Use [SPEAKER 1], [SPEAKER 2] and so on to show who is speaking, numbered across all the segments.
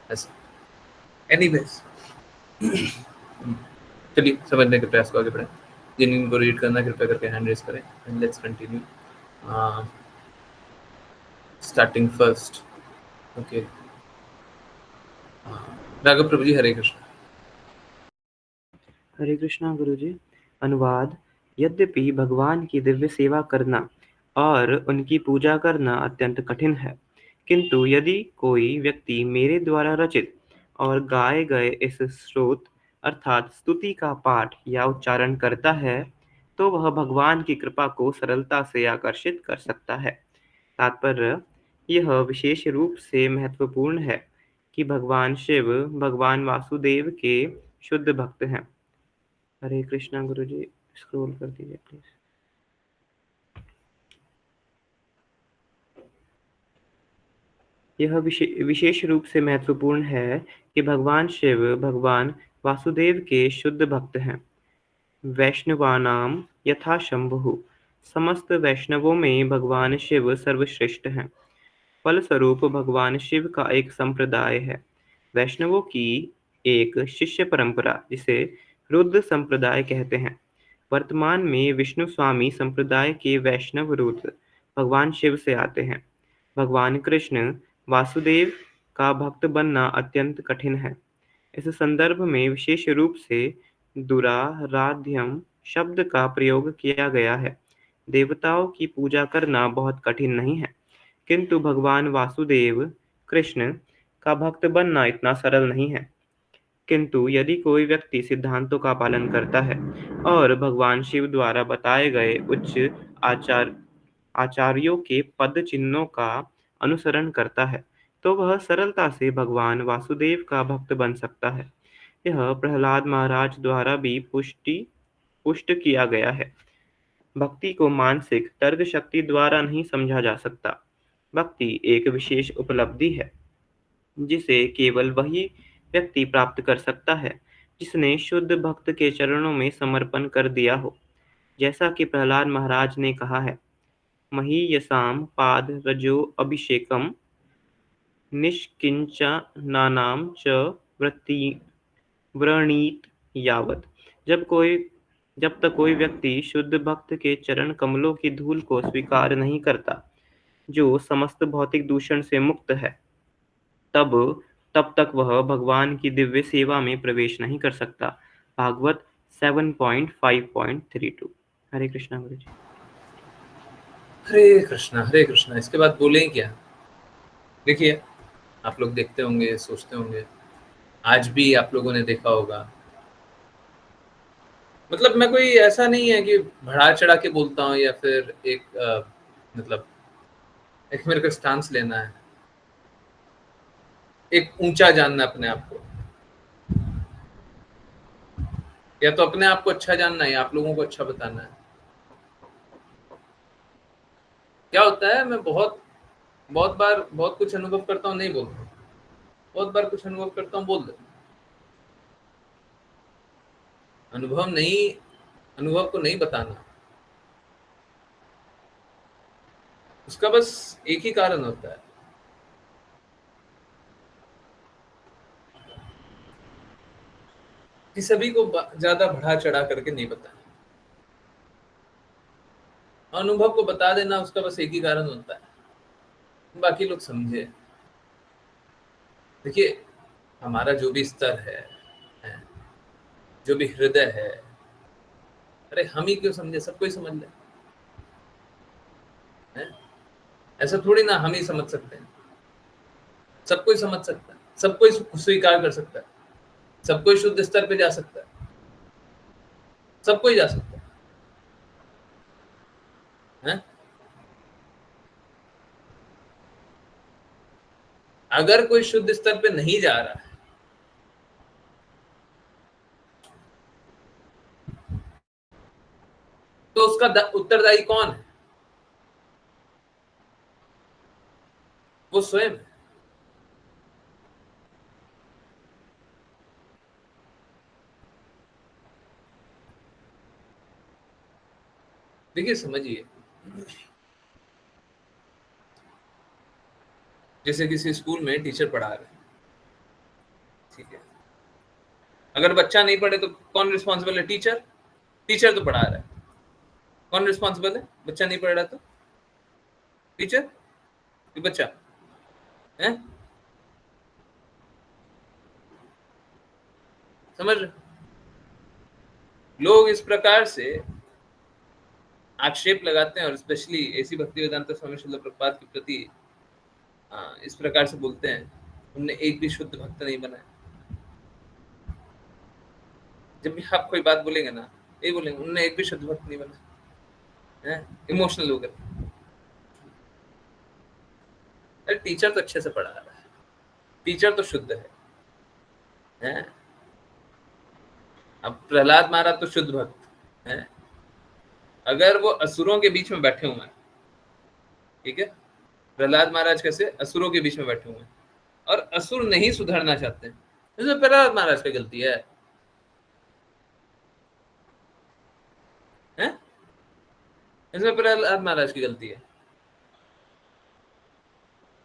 [SPEAKER 1] ऐसा। एनीवेज, चलिए समझने के प्रयास को आगे बढ़ें। जिन इनको रीड करना है कृपया करके हैंड रेज करें and let's continue. Starting first. Okay, Raghav Prabhu ji, Hare Krishna.
[SPEAKER 2] Hare Krishna Guruji. अनुवाद। यद्यपि भगवान की दिव्य सेवा करना और उनकी पूजा करना अत्यंत कठिन है, किंतु यदि कोई व्यक्ति मेरे द्वारा रचित और गाए गए इस स्रोत अर्थात स्तुति का पाठ या उच्चारण करता है, तो वह भगवान की कृपा को सरलता से आकर्षित कर सकता है। तात्पर्य: यह विशेष रूप से महत्वपूर्ण है कि भगवान शिव भगवान वासुदेव के शुद्ध भक्त हैं। हरे कृष्णा गुरुजी, स्क्रॉल कर दीजिए प्लीज। यह विशेष रूप से महत्वपूर्ण है कि भगवान शिव भगवान वासुदेव के शुद्ध भक्त हैं। वैष्णवानाम यथा शंभुः। समस्त वैष्णवों में भगवान शिव सर्वश्रेष्ठ हैं। फलस्वरूप भगवान शिव का एक संप्रदाय है, वैष्णवों की एक शिष्य परंपरा, जिसे रुद्र संप्रदाय कहते हैं। वर्तमान में विष्णु स्वामी संप्रदाय के वैष्णव रुद्र भगवान शिव से आते हैं। भगवान कृष्ण वासुदेव का भक्त बनना अत्यंत कठिन है। इस संदर्भ में विशेष रूप से दुराराध्यम शब्द का प्रयोग किया गया है। देवताओं की पूजा करना बहुत कठिन नहीं है, किंतु भगवान वासुदेव कृष्ण का भक्त बनना इतना सरल नहीं है। किंतु यदि कोई व्यक्ति सिद्धांतों का पालन करता है और भगवान शिव द्वारा बताए गए उच्च आचार आचार्यों के पद चिन्हों का अनुसरण करता है, तो वह सरलता से भगवान वासुदेव का भक्त बन सकता है। यह प्रहलाद महाराज द्वारा भी पुष्ट किया गया है। भक्ति को मानसिक तर्क शक्ति द्वारा नहीं समझा जा सकता। भक्ति एक विशेष उपलब्धि है जिसे केवल वही व्यक्ति प्राप्त कर सकता है जिसने शुद्ध भक्त के चरणों में समर्पण कर दिया हो। जैसा कि प्रहलाद महाराज ने कहा है, महीयसां पाद रजो अभिषेकम निष्किंचनानां च वृत्ति व्रणीत यावत्। जब तक कोई व्यक्ति शुद्ध भक्त के चरण कमलों की धूल को स्वीकार नहीं करता, जो समस्त भौतिक दूषण से मुक्त है, तब तब तक वह भगवान की दिव्य सेवा में प्रवेश नहीं कर सकता। भागवत 7.5.32। हरे कृष्णा गुरु जी।
[SPEAKER 1] हरे कृष्णा हरे कृष्णा। इसके बाद बोलें क्या? देखिए, आप लोग देखते होंगे, सोचते होंगे, आज भी आप लोगों ने देखा होगा, मतलब मैं कोई ऐसा नहीं है कि बढ़ा चढ़ा के बोलता हूँ या फिर एक मतलब एक मेरे को स्टांस लेना है, एक ऊंचा जानना अपने आप को, या तो अपने आप को अच्छा जानना है या आप लोगों को अच्छा बताना है। क्या होता है, मैं बहुत बहुत बार बहुत कुछ अनुभव करता हूँ, नहीं बोलता हूँ। बहुत बार कुछ अनुभव करता हूँ, बोल देता हूँ। अनुभव को नहीं बताना, उसका बस एक ही कारण होता है कि सभी को ज्यादा बढ़ा चढ़ा करके नहीं बताना। अनुभव को बता देना, उसका बस एक ही कारण होता है, बाकी लोग समझे। देखिए, हमारा जो भी स्तर है, जो भी हृदय है, अरे हम ही क्यों समझे, सबको ही समझ ले है? ऐसा थोड़ी ना हम ही समझ सकते हैं, सबको ही समझ सकता है, सबको ही स्वीकार कर सकता है, सबको ही शुद्ध स्तर पे जा सकता है, सबको ही जा सकता है? अगर कोई शुद्ध स्तर पे नहीं जा रहा है, तो उसका उत्तरदायी कौन है? वो स्वयं है। देखिए, समझिए, जैसे किसी स्कूल में टीचर पढ़ा रहे हैं, ठीक है, अगर बच्चा नहीं पढ़े तो कौन रिस्पॉन्सिबल है? टीचर। टीचर तो पढ़ा रहा है, कौन रिस्पॉन्सिबल है? बच्चा नहीं पढ़ रहा तो टीचर कि बच्चा है? समझ रहे? लोग इस प्रकार से आक्षेप लगाते हैं और स्पेशली ऐसी भक्ति वेदांत स्वामी श्रील प्रभुपाद के प्रति इस प्रकार से बोलते हैं, उनने एक भी शुद्ध भक्त नहीं बनाया। जब भी आप कोई बात बोलेंगे ना, ये बोलेंगे उनने एक भी शुद्ध भक्त नहीं बनाया, इमोशनल होकर। अरे टीचर तो अच्छे से पढ़ा रहा है, टीचर तो शुद्ध है? अब प्रहलाद महाराज तो शुद्ध भक्त है, अगर वो असुरों के बीच में बैठे हुए हैं, ठीक है, प्रहलाद महाराज कैसे असुरों के बीच में बैठे हुए हैं और असुर नहीं सुधरना चाहते हैं, इसमें प्रहलाद महाराज की गलती है? इसमें प्रहलाद महाराज की गलती है?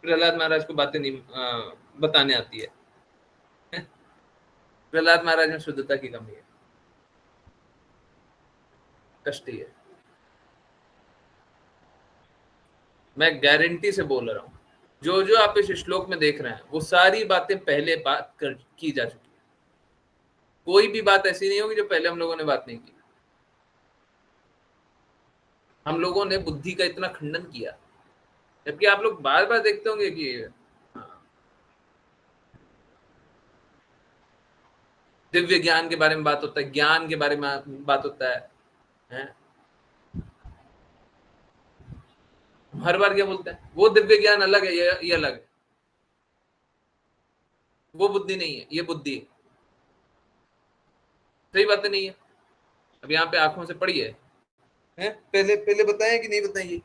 [SPEAKER 1] प्रहलाद महाराज को बातें नहीं बताने आती है? प्रहलाद महाराज में शुद्धता की कमी है, कष्टी है। मैं गारंटी से बोल रहा हूं, जो जो आप इस श्लोक में देख रहे हैं वो सारी बातें पहले की जा चुकी है। कोई भी बात ऐसी नहीं होगी जो पहले हम लोगों ने बात नहीं की। हम लोगों ने बुद्धि का इतना खंडन किया, जबकि आप लोग बार बार देखते होंगे कि दिव्य ज्ञान के बारे में बात होता है, ज्ञान के बारे में बात होता है? हर बार क्या बोलते हैं? वो दिव्य ज्ञान अलग है, ये अलग है, वो बुद्धि नहीं है, ये बुद्धि है। सही बात नहीं है? अब यहाँ पे आंखों से पड़ी है, पहले बताया कि नहीं बताइए?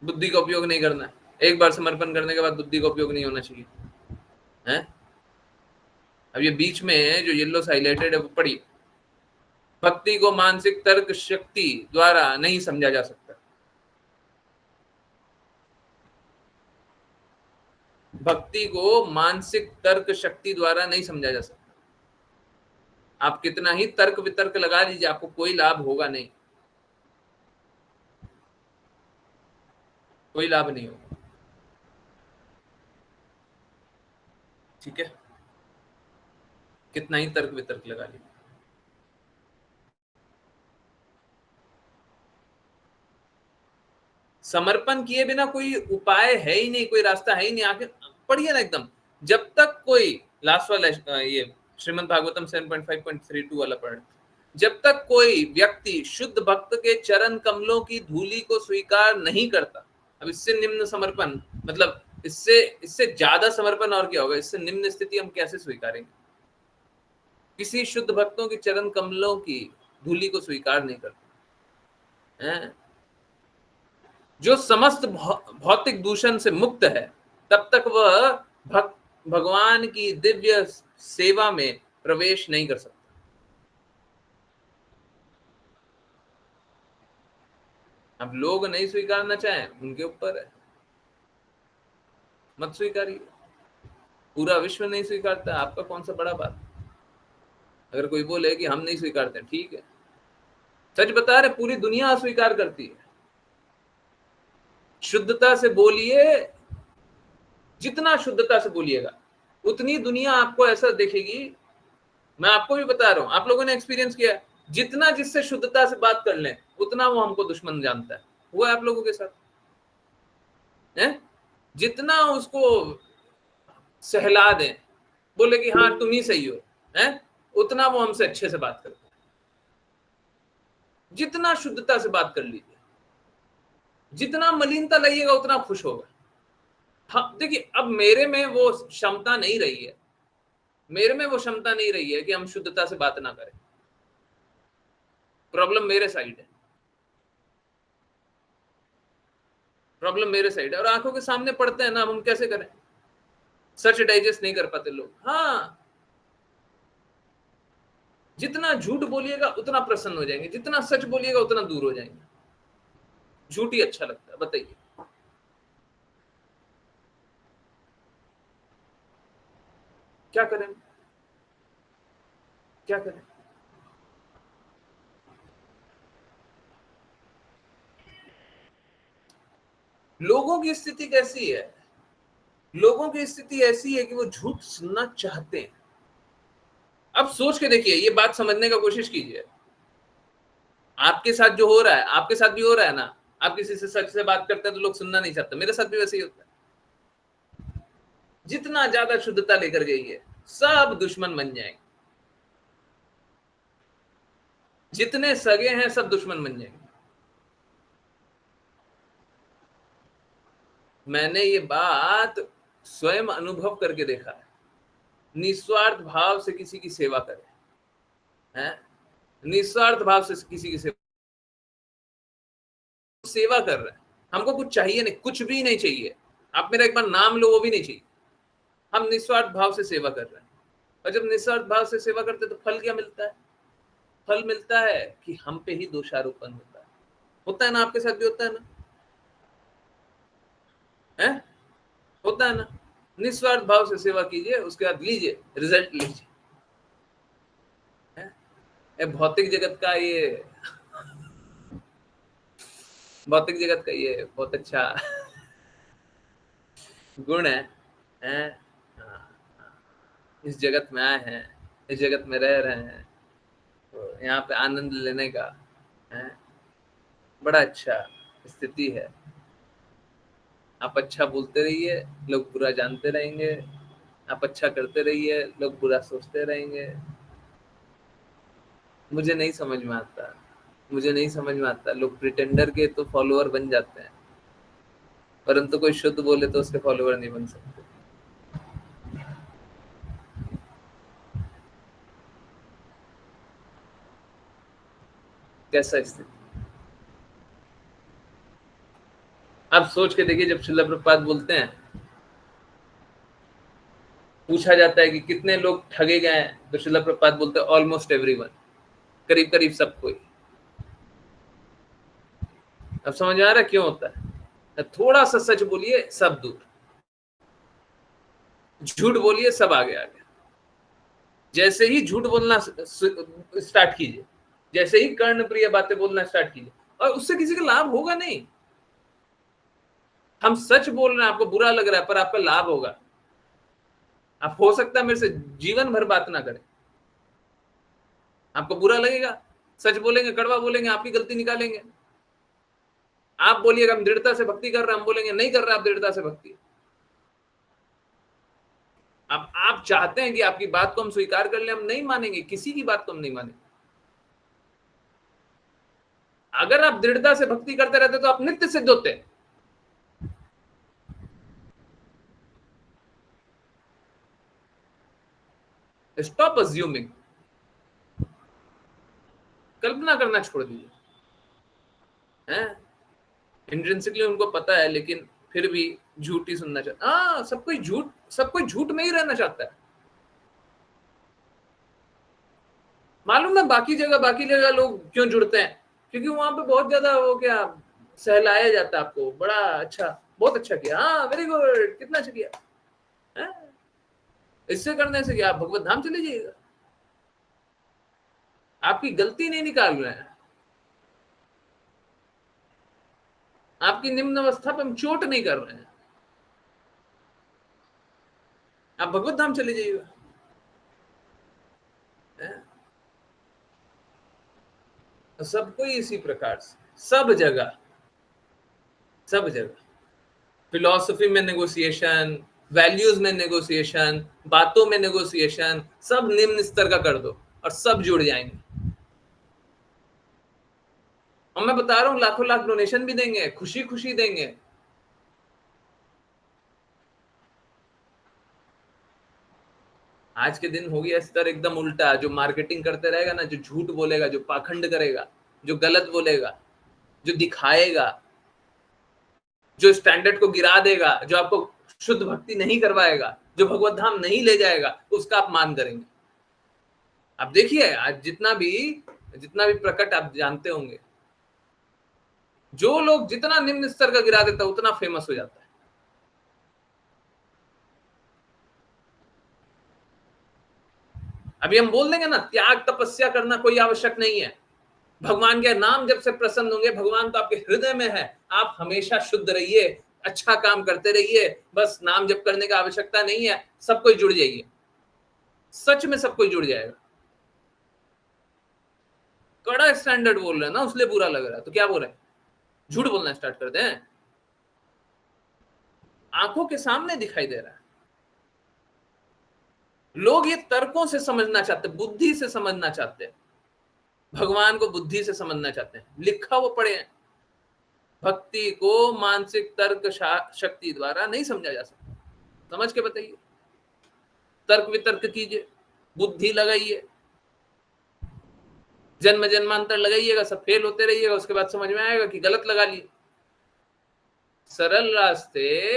[SPEAKER 1] बुद्धि का उपयोग नहीं करना है, एक बार समर्पण करने के बाद बुद्धि का उपयोग नहीं होना चाहिए है? अब ये बीच में जो येलो हाइलाइटेड है वो पढ़िए, भक्ति को मानसिक तर्क शक्ति द्वारा नहीं समझा जा सकता। भक्ति को मानसिक तर्क शक्ति द्वारा नहीं समझा जा सकता। आप कितना ही तर्क वितर्क लगा लीजिए, आपको कोई लाभ होगा नहीं, कोई लाभ नहीं होगा। ठीक है, कितना ही तर्क वितर्क लगा लीजिए। समर्पण किए बिना कोई उपाय है ही नहीं, कोई रास्ता है ही नहीं। आखिर पढ़िए ना एकदम, जब तक कोई लास्ट वाला ये श्रीमद् भागवतम 7.5.32 वाला पढ़, जब तक कोई व्यक्ति शुद्ध भक्त के चरण कमलों की धूली को स्वीकार नहीं करता। अब इससे निम्न समर्पण, मतलब इससे ज्यादा समर्पण और क्या होगा? इससे निम्न स्थिति हम कैसे स्वीकारेंगे? किसी शुद्ध भक्तों के चरण कमलों की धूली को स्वीकार नहीं करता है, जो समस्त भौतिक दूषण से मुक्त है, तब तक वह भगवान की दिव्य सेवा में प्रवेश नहीं कर सकता। अब लोग नहीं स्वीकारना चाहें, उनके ऊपर है, मत स्वीकारिए। पूरा विश्व नहीं स्वीकारता, आपका कौन सा बड़ा बात? अगर कोई बोले कि हम नहीं स्वीकारते, ठीक है, सच बता रहे, पूरी दुनिया अस्वीकार करती है। शुद्धता से बोलिए, जितना शुद्धता से बोलिएगा उतनी दुनिया आपको ऐसा देखेगी। मैं आपको भी बता रहा हूं, आप लोगों ने एक्सपीरियंस किया, जितना जिससे शुद्धता से बात कर लें उतना वो हमको दुश्मन जानता है। हुआ आप लोगों के साथ है? जितना उसको सहला दें, बोले कि हाँ तुम ही सही हो है, उतना वो हमसे अच्छे से बात करता है। जितना शुद्धता से बात कर लीजिए, जितना मलिनता लाइएगा उतना खुश होगा। हाँ देखिए, अब मेरे में वो क्षमता नहीं रही है, मेरे में वो क्षमता नहीं रही है कि हम शुद्धता से बात ना करें। प्रॉब्लम मेरे साइड है, प्रॉब्लम मेरे साइड है। और आंखों के सामने पड़ते हैं ना, हम कैसे करें? सच डाइजेस्ट नहीं कर पाते लोग। हाँ, जितना झूठ बोलिएगा उतना प्रसन्न हो जाएंगे, जितना सच बोलिएगा उतना दूर हो जाएंगे। झूठ ही अच्छा लगता है, बताइए। क्या करें, क्या करें? लोगों की स्थिति कैसी है? लोगों की स्थिति ऐसी है कि वो झूठ सुनना चाहते हैं। अब सोच के देखिए, ये बात समझने का कोशिश कीजिए। आपके साथ जो हो रहा है, आपके साथ भी हो रहा है ना। आप किसी से सच से बात करते हैं तो लोग सुनना नहीं चाहते, मेरे साथ भी वैसे ही होता है। जितना ज्यादा शुद्धता लेकर जाइए, सब दुश्मन बन जाएंगे। जितने सगे हैं सब दुश्मन बन जाएंगे। मैंने ये बात स्वयं अनुभव करके देखा है। निस्वार्थ भाव से किसी की सेवा करें, हैं? निस्वार्थ भाव से किसी की सेवा कर रहे हैं। हमको कुछ चाहिए नहीं, कुछ भी नहीं चाहिए। आप मेरा एक बार नाम लो, वो भी नहीं चाहिए। हम निस्वार्थ भाव से सेवा कर रहे हैं। और जब निस्वार्थ भाव से सेवा करते हैं तो फल क्या मिलता है? फल मिलता है कि हम पे ही दोषारोपण होता है ना। आपके साथ भी होता है ना? है? होता है ना? निस्वार्थ भाव से सेवा कीजिए, उसके बाद लीजिए, रिजल्ट लीजिए। भौतिक जगत का ये भौतिक जगत का ये बहुत अच्छा गुण है, हैं? हाँ, इस जगत में आए हैं, इस जगत में रह रहे हैं, तो यहाँ पे आनंद लेने का है, बड़ा अच्छा स्थिति है। आप अच्छा बोलते रहिए, लोग बुरा जानते रहेंगे। आप अच्छा करते रहिए, लोग बुरा सोचते रहेंगे। मुझे नहीं समझ में आता, मुझे नहीं समझ में आता। लोग प्रिटेंडर के तो फॉलोअर बन जाते हैं, परंतु कोई शुद्ध बोले तो उसके फॉलोअर नहीं बन सकते। कैसा स्थिति? आप सोच के देखिए, जब श्रील प्रभुपाद बोलते हैं, पूछा जाता है कि कितने लोग ठगे गए हैं, तो श्रील प्रभुपाद बोलते हैं ऑलमोस्ट एवरीवन, करीब करीब सब कोई। अब समझ आ रहा है क्यों होता है? थोड़ा सा सच बोलिए, सब दूर। झूठ बोलिए, सब आगे आ गया। जैसे ही झूठ बोलना स्टार्ट कीजिए, जैसे ही कर्ण प्रिय बातें बोलना स्टार्ट कीजिए, और उससे किसी का लाभ होगा नहीं। हम सच बोल रहे हैं, आपको बुरा लग रहा है, पर आपका लाभ होगा। आप हो सकता है मेरे से जीवन भर बात ना करें, आपको बुरा लगेगा। सच बोलेंगे, कड़वा बोलेंगे, आपकी गलती निकालेंगे। आप बोलिएगा हम दृढ़ता से भक्ति कर रहे हैं, हम बोलेंगे नहीं कर रहे आप दृढ़ता से भक्ति। अब आप चाहते हैं कि आपकी बात को हम स्वीकार कर लें, हम नहीं मानेंगे, किसी की बात को हम नहीं मानेंगे। अगर आप दृढ़ता से भक्ति करते रहते तो आप नित्य सिद्ध होते। स्टॉप अज्यूमिंग, कल्पना करना छोड़ दीजिए। हैं? इंट्रिंसिकली उनको पता है, लेकिन फिर भी झूठ ही सुनना चाहता। हाँ, सब कोई झूठ में ही रहना चाहता है। मालूम है बाकी जगह लोग क्यों जुड़ते हैं? क्योंकि वहां पे बहुत ज्यादा वो क्या सहलाया जाता है आपको, बड़ा अच्छा, बहुत अच्छा किया, हाँ वेरी गुड, कितना अच्छा किया। है? इससे करने से क्या आप भगवत धाम चले जाइएगा? आपकी गलती नहीं निकाल रहे हैं, आपकी निम्न अवस्था पे हम चोट नहीं कर रहे हैं, आप भगवत धाम चले जाइएगा। सबको इसी प्रकार से, सब जगह, सब जगह फिलॉसफी में नेगोशिएशन, वैल्यूज में नेगोशिएशन, बातों में नेगोशिएशन, सब निम्न स्तर का कर दो और सब जुड़ जाएंगे। और मैं बता रहा हूं, लाखों लाख डोनेशन भी देंगे, खुशी खुशी देंगे। आज के दिन हो गया स्तर एकदम उल्टा। जो मार्केटिंग करते रहेगा ना, जो झूठ बोलेगा, जो पाखंड करेगा, जो गलत बोलेगा, जो दिखाएगा, जो स्टैंडर्ड को गिरा देगा, जो आपको शुद्ध भक्ति नहीं करवाएगा, जो भगवत धाम नहीं ले जाएगा, उसका आप मान करेंगे। आप देखिए, आज जितना भी प्रकट आप जानते होंगे, जो लोग जितना निम्न स्तर का गिरा देता है उतना फेमस हो जाता है। अभी हम बोल देंगे ना त्याग तपस्या करना कोई आवश्यक नहीं है, भगवान के नाम जब से प्रसन्न होंगे, भगवान तो आपके हृदय में है, आप हमेशा शुद्ध रहिए, अच्छा काम करते रहिए, बस नाम जप करने की आवश्यकता नहीं है, सब कोई जुड़ जाइए, सच में सब कोई जुड़ जाएगा। कड़ा स्टैंडर्ड बोल रहे हैं ना, उसलिए बुरा लग रहा है, तो क्या बोल रहे हैं, झूठ बोलना स्टार्ट कर दें, आंखों के सामने दिखाई दे रहा है। लोग ये तर्कों से समझना चाहते, बुद्धि से समझना चाहते हैं, भगवान को बुद्धि से समझना चाहते हैं, लिखा वो पढ़े हैं। भक्ति को मानसिक तर्क शक्ति द्वारा नहीं समझा जा सकता, समझ के बताइए, तर्क वितर्क कीजिए, बुद्धि लगाइए, जन्म जन्मांतर लगाइएगा, सब फेल होते रहिएगा, उसके बाद समझ में आएगा कि गलत लगा लिए। सरल रास्ते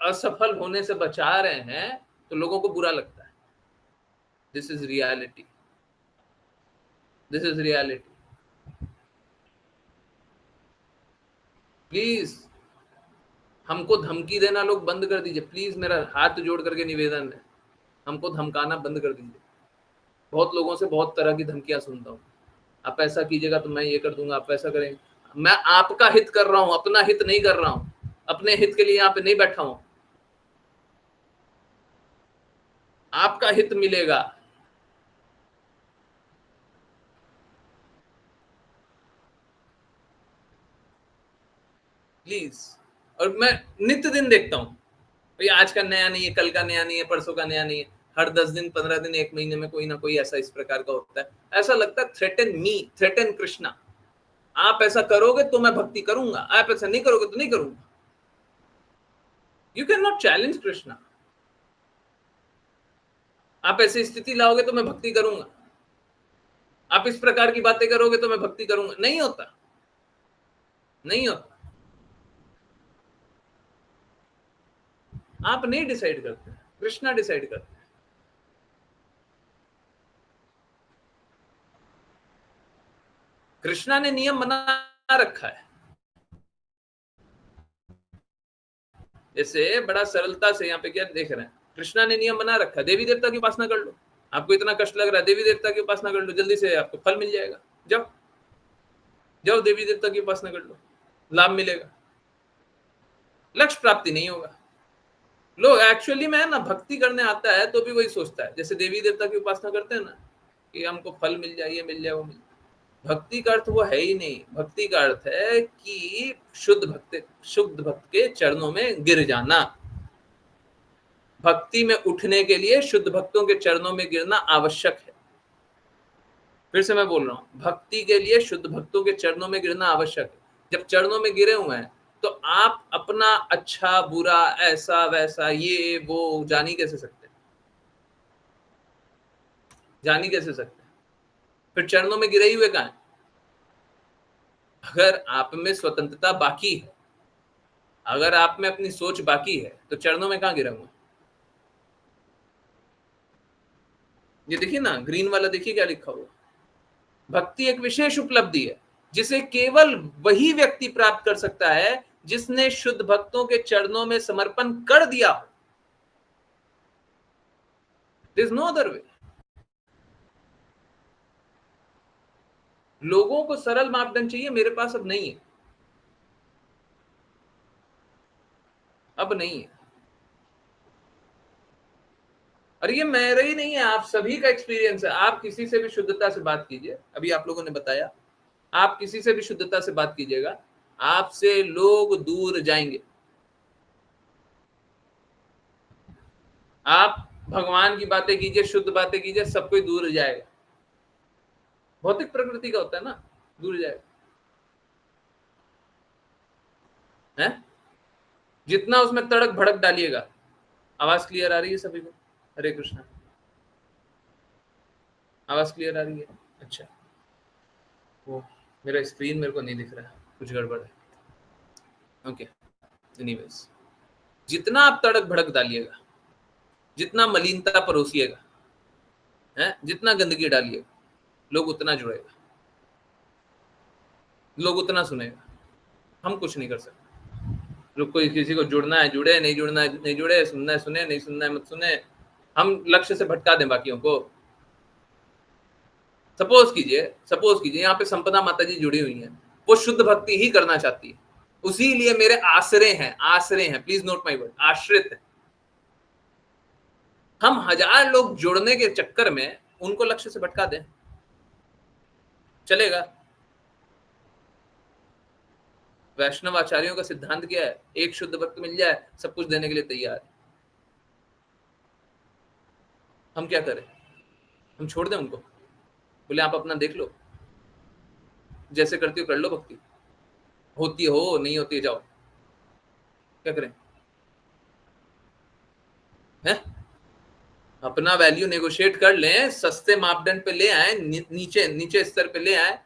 [SPEAKER 1] असफल होने से बचा रहे हैं तो लोगों को बुरा लगता है। This is reality, this is reality. Please हमको धमकी देना लोग बंद कर दीजिए, प्लीज मेरा हाथ जोड़ करके निवेदन है, हमको धमकाना बंद कर दीजिए। बहुत लोगों से बहुत तरह की धमकियां सुनता हूँ, आप ऐसा कीजिएगा तो मैं ये कर दूंगा, आप ऐसा करेंगे। मैं आपका हित कर रहा हूं, अपना हित नहीं कर रहा हूं, अपने हित के लिए यहाँ पे नहीं बैठा हूं, आपका हित मिलेगा। प्लीज। और मैं नित्य दिन देखता हूं, भाई आज का नया नहीं है, कल का नया नहीं है, परसों का नया नहीं है, हर 10 दिन 15 दिन 1 महीने में कोई ना कोई ऐसा इस प्रकार का होता है। ऐसा लगता है थ्रेटन मी, थ्रेटन कृष्णा, आप ऐसा करोगे तो मैं भक्ति करूंगा, आप ऐसा नहीं करोगे तो नहीं करूंगा। You can not challenge Krishna, आप ऐसी स्थिति लाओगे तो मैं भक्ति करूंगा, आप इस प्रकार की बातें करोगे तो मैं भक्ति करूंगा, नहीं होता, नहीं होता। आप नहीं डिसाइड करते, कृष्णा डिसाइड करते हैं। कृष्णा ने नियम बना रखा है, जैसे बड़ा सरलता से यहाँ पे क्या देख रहे हैं, कृष्णा ने नियम बना रखा है, देवी देवता की उपासना कर लो, आपको इतना कष्ट लग रहा है, देवी देवता की उपासना कर लो, जल्दी से आपको फल मिल जाएगा, जाओ जाओ देवी देवता की उपासना कर लो, लाभ मिलेगा, लक्ष्य प्राप्ति नहीं होगा। लोग एक्चुअली में ना भक्ति करने आता है तो भी वही सोचता है, जैसे देवी देवता की उपासना करते हैं ना कि हमको फल मिल जाए, ये मिल जाए, वो मिल जाए। भक्ति का अर्थ वो है ही नहीं, भक्ति का अर्थ है कि शुद्ध भक्त के चरणों में गिर जाना। भक्ति में उठने के लिए शुद्ध भक्तों के चरणों में गिरना आवश्यक है। फिर से मैं बोल रहा हूं, भक्ति के लिए शुद्ध भक्तों के चरणों में गिरना आवश्यक है। जब चरणों में गिरे हुए हैं तो आप अपना अच्छा बुरा ऐसा वैसा ये वो जान ही कैसे सकते हैं, जान ही कैसे सकते हैं। फिर चरणों में गिरे हुए कहां है? अगर आप में स्वतंत्रता बाकी है, अगर आप में अपनी सोच बाकी है तो चरणों में कहां गिरे हुए? ये देखिए ना, ग्रीन वाला देखिए क्या लिखा हुआ, भक्ति एक विशेष उपलब्धि है जिसे केवल वही व्यक्ति प्राप्त कर सकता है जिसने शुद्ध भक्तों के चरणों में समर्पण कर दिया हो। There is no other way। लोगों को सरल मापदंड चाहिए, मेरे पास अब नहीं है, अब नहीं है। और ये मेरा ही नहीं है, आप सभी का एक्सपीरियंस है। आप किसी से भी शुद्धता से बात कीजिए, अभी आप लोगों ने बताया, आप किसी से भी शुद्धता से बात कीजिएगा, आपसे लोग दूर जाएंगे। आप भगवान की बातें कीजिए, शुद्ध बातें कीजिए, सब कोई दूर जाएगा। भौतिक प्रकृति का होता है ना, दूर जाएगा है। जितना उसमें तड़क भड़क डालिएगा। आवाज क्लियर आ रही है सभी को? हरे कृष्णा, आवाज क्लियर आ रही है? अच्छा, वो मेरा स्क्रीन मेरे को नहीं दिख रहा है, कुछ गड़बड़ है। ओके, एनीवेज, जितना आप तड़क भड़क डालिएगा, जितना मलिनता परोसिएगा, है, जितना गंदगी डालिएगा, लोग उतना जुड़ेगा, लोग उतना सुनेगा। हम कुछ नहीं कर सकते। लोग कोई किसी को जुड़ना है जुड़े, नहीं जुड़ना है नहीं जुड़े, सुनना है सुने, नहीं सुनना है मत सुने। हम लक्ष्य से भटका दें बाकियों को, सपोज कीजिए यहाँ पे संपदा माता जी जुड़ी हुई हैं, वो शुद्ध भक्ति ही करना चाहती है, उसी लिए मेरे आश्रय हैं, प्लीज नोट माय वर्ड, आश्रित है। हम 1000 लोग जोड़ने के चक्कर में उनको लक्ष्य से भटका दें, चलेगा? वैष्णव आचार्यों का सिद्धांत क्या है? एक शुद्ध भक्त मिल जाए, सब कुछ देने के लिए तैयार है। हम क्या करें? हम छोड़ दें उनको, बोले आप अपना देख लो, जैसे करती हो कर लो भक्ति, होती हो नहीं होती है जाओ, क्या करें? हैं? अपना वैल्यू नेगोशिएट कर लें, सस्ते मापदंड पे ले आए, नीचे स्तर पे ले आए,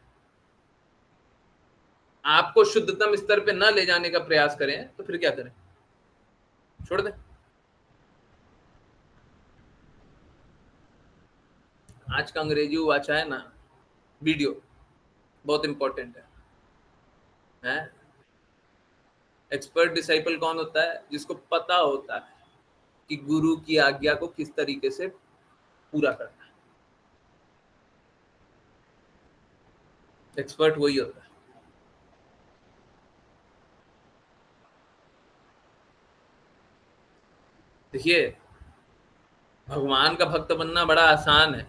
[SPEAKER 1] आपको शुद्धतम स्तर पे न ले जाने का प्रयास करें, तो फिर क्या करें? छोड़ दें। आज का अंग्रेजी वाचा है ना वीडियो, बहुत इंपॉर्टेंट है? एक्सपर्ट डिसाइपल कौन होता है? जिसको पता होता है कि गुरु की आज्ञा को किस तरीके से पूरा करना है। एक्सपर्ट वही होता है। देखिए, भगवान का भक्त बनना बड़ा आसान है,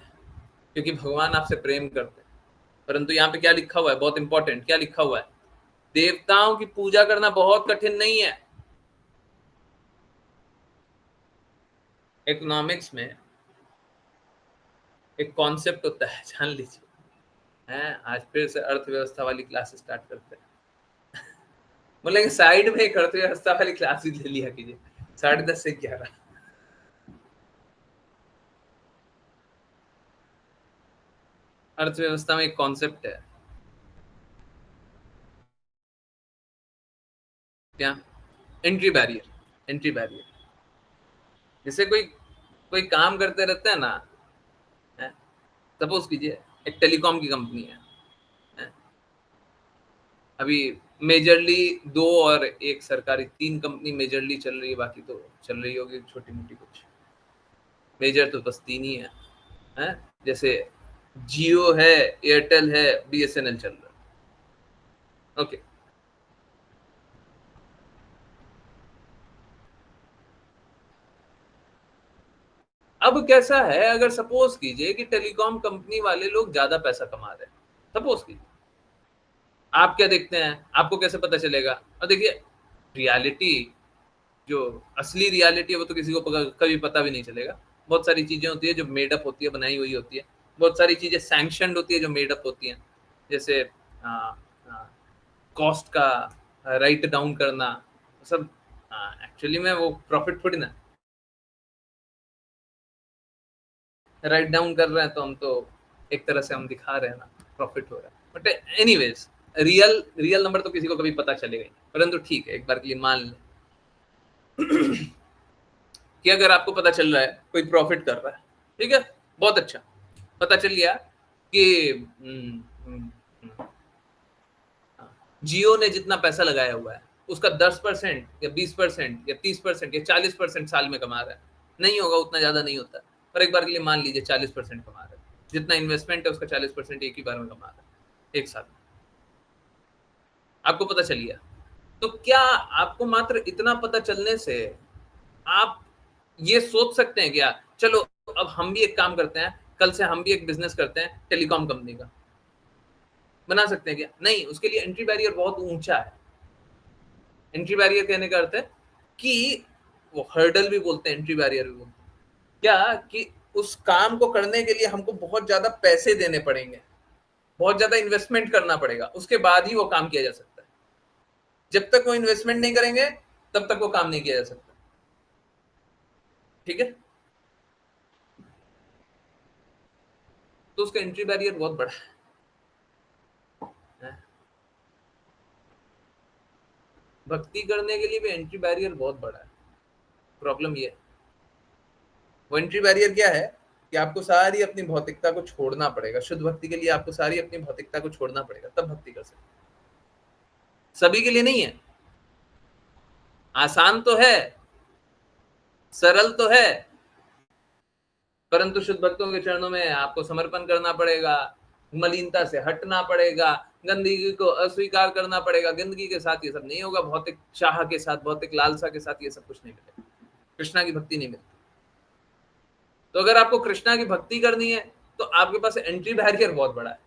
[SPEAKER 1] क्योंकि भगवान आपसे प्रेम करते हैं। परंतु यहाँ पे क्या लिखा हुआ है, बहुत इंपॉर्टेंट, क्या लिखा हुआ है? देवताओं की पूजा करना बहुत कठिन नहीं है। इकोनॉमिक्स में एक कॉन्सेप्ट होता है, जान लीजिए। हैं, आज फिर से अर्थव्यवस्था वाली क्लास स्टार्ट करते हैं। बोलेंगे साइड में एक अर्थव्यवस्था वाली क्लास ही ले लिया कीजिए, 10:30 से 11। अर्थव्यवस्था में एक कॉन्सेप्ट है, क्या? Entry barrier. जैसे कोई कोई काम करते रहते हैं ना, सपोज कीजिए एक टेलीकॉम की कंपनी है? अभी मेजरली 2 और 1 सरकारी, 3 कंपनी मेजरली चल रही है, बाकी तो चल रही होगी छोटी मोटी कुछ। मेजर तो बस 3 ही है? जैसे जियो है, एयरटेल है, बीएसएनएल चल रहा है। ओके, अब कैसा है, अगर सपोज कीजिए कि टेलीकॉम कंपनी वाले लोग ज्यादा पैसा कमा रहे हैं, सपोज कीजिए, आप क्या देखते हैं? आपको कैसे पता चलेगा? और देखिए, रियलिटी, जो असली रियलिटी है, वो तो किसी को कभी पता भी नहीं चलेगा। बहुत सारी चीजें होती है जो मेडअप होती है, बनाई हुई होती है। बहुत सारी चीजें सैंक्शनड होती है जो मेडअप होती हैं, जैसे कॉस्ट का राइट डाउन करना, सब एक्चुअली में वो प्रॉफिट थोड़ी ना राइट डाउन कर रहे हैं, तो हम तो एक तरह से हम दिखा रहे हैं ना प्रॉफिट हो रहा है। बट एनीवेज, रियल नंबर तो किसी को कभी पता चलेगा ही, परंतु ठीक है, एक बार के लिए मान लें कि अगर आपको पता चल रहा है कोई प्रॉफिट कर रहा है, ठीक है, बहुत अच्छा, पता चल गया कि जियो ने जितना पैसा लगाया हुआ है उसका 10% या 20% या 30% या 40% साल में कमा रहा है। नहीं होगा, उतना ज्यादा नहीं होता, पर एक बार के लिए मान लीजिए 40% कमा रहा है। जितना इन्वेस्टमेंट है उसका 40% एक ही बार में कमा रहा है, एक साल में। आपको पता चल गया, तो क्या आपको मात्र इतना पता चलने से आप ये सोच सकते हैं क्या, चलो अब हम भी एक काम करते हैं, कल से हम भी एक बिजनेस करते हैं टेलीकॉम कंपनी का? बना सकते हैं क्या? नहीं, उसके लिए एंट्री बैरियर बहुत ऊंचा है। एंट्री बैरियर कहने का अर्थ है कि वो हर्डल भी बोलते हैं, एंट्री बैरियर भी बोलते हैं, क्या कि उस काम को करने के लिए हमको बहुत ज्यादा पैसे देने पड़ेंगे, बहुत ज्यादा इन्वेस्टमेंट करना पड़ेगा, उसके बाद ही वो काम किया जा सकता है। जब तक वो इन्वेस्टमेंट नहीं करेंगे तब तक वो काम नहीं किया जा सकता। ठीक है, तो उसका एंट्री बैरियर बहुत बड़ा है। भक्ति करने के लिए भी एंट्री बैरियर बहुत बड़ा है। प्रॉब्लम ये है, वो एंट्री बैरियर क्या है कि आपको सारी अपनी भौतिकता को छोड़ना पड़ेगा। शुद्ध भक्ति के लिए आपको सारी अपनी भौतिकता को छोड़ना पड़ेगा, तब भक्ति कर सकते। सभी के लिए नहीं है, आसान तो है, सरल तो है, परंतु शुद्ध भक्तों के चरणों में आपको समर्पण करना पड़ेगा, मलिनता से हटना पड़ेगा, गंदगी को अस्वीकार करना पड़ेगा। गंदगी के साथ ये सब नहीं होगा, भौतिक चाह के साथ, भौतिक लालसा के साथ ये सब कुछ नहीं मिलेगा, कृष्णा की भक्ति नहीं मिलती। तो अगर आपको कृष्णा की भक्ति करनी है तो आपके पास एंट्री बैरियर बहुत बड़ा है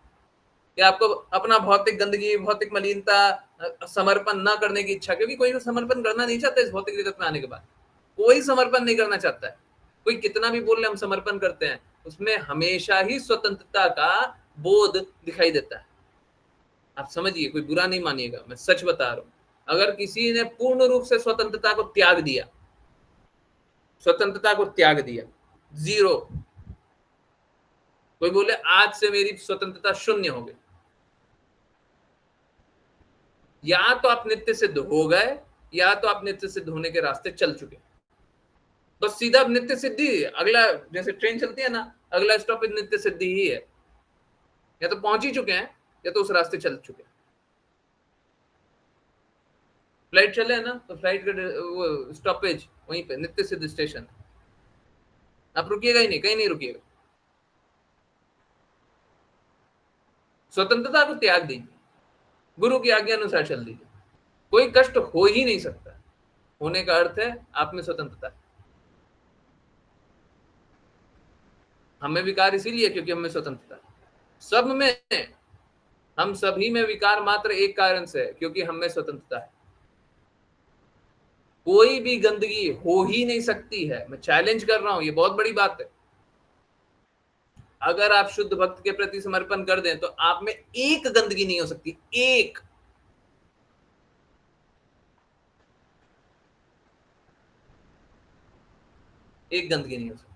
[SPEAKER 1] कि आपको अपना भौतिक गंदगी, भौतिक मलिनता, समर्पण ना करने की इच्छा, क्योंकि कोई समर्पण करना नहीं चाहता इस भौतिक जगत में आने के बाद, कोई समर्पण नहीं करना चाहता है। कोई कितना भी बोल रहे हम समर्पण करते हैं, उसमें हमेशा ही स्वतंत्रता का बोध दिखाई देता है। आप समझिए, कोई बुरा नहीं मानिएगा, मैं सच बता रहा हूं। अगर किसी ने पूर्ण रूप से स्वतंत्रता को त्याग दिया, स्वतंत्रता को त्याग दिया, जीरो, कोई बोले आज से मेरी स्वतंत्रता शून्य हो गई, या तो आप नित्य सिद्ध हो गए या तो आप नित्य सिद्ध होने के रास्ते चल चुके, बस सीधा नित्य सिद्धि। अगला जैसे ट्रेन चलती है ना, अगला स्टॉप नित्य सिद्धि ही है, या तो पहुंच ही चुके हैं या तो उस रास्ते चल चुके हैं। फ्लाइट चले ना, तो फ्लाइट का वो स्टॉपेज वहीं पे नित्य सिद्ध स्टेशन, आप रुकिएगा ही नहीं, कहीं नहीं रुकिएगा। स्वतंत्रता को त्याग दीजिए, गुरु की आज्ञा अनुसार चल दीजिए, कोई कष्ट हो ही नहीं सकता। होने का अर्थ है आप में स्वतंत्रता। हमें विकार इसीलिए क्योंकि हमें स्वतंत्रता, सब में, हम सभी में विकार मात्र एक कारण से है, क्योंकि हमें स्वतंत्रता है। कोई भी गंदगी हो ही नहीं सकती है, मैं चैलेंज कर रहा हूं, ये बहुत बड़ी बात है। अगर आप शुद्ध भक्त के प्रति समर्पण कर दें तो आप में एक गंदगी नहीं हो सकती, एक गंदगी नहीं हो सकती।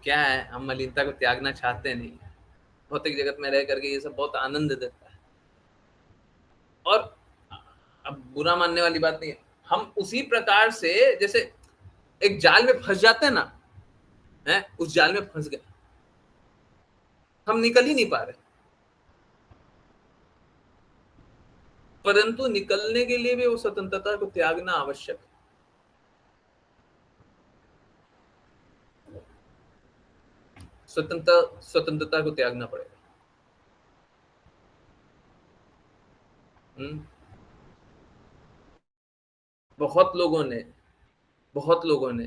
[SPEAKER 1] क्या है, हम मलिनता को त्यागना चाहते नहीं, भौतिक जगत में रह करके ये सब बहुत आनंद देता है। और अब बुरा मानने वाली बात नहीं है, हम उसी प्रकार से जैसे एक जाल में फंस जाते हैं ना, है उस जाल में फंस गए, हम निकल ही नहीं पा रहे, परंतु निकलने के लिए भी वो स्वतंत्रता को त्यागना आवश्यक है। स्वतंत्रता को त्यागना पड़ेगा। बहुत लोगों ने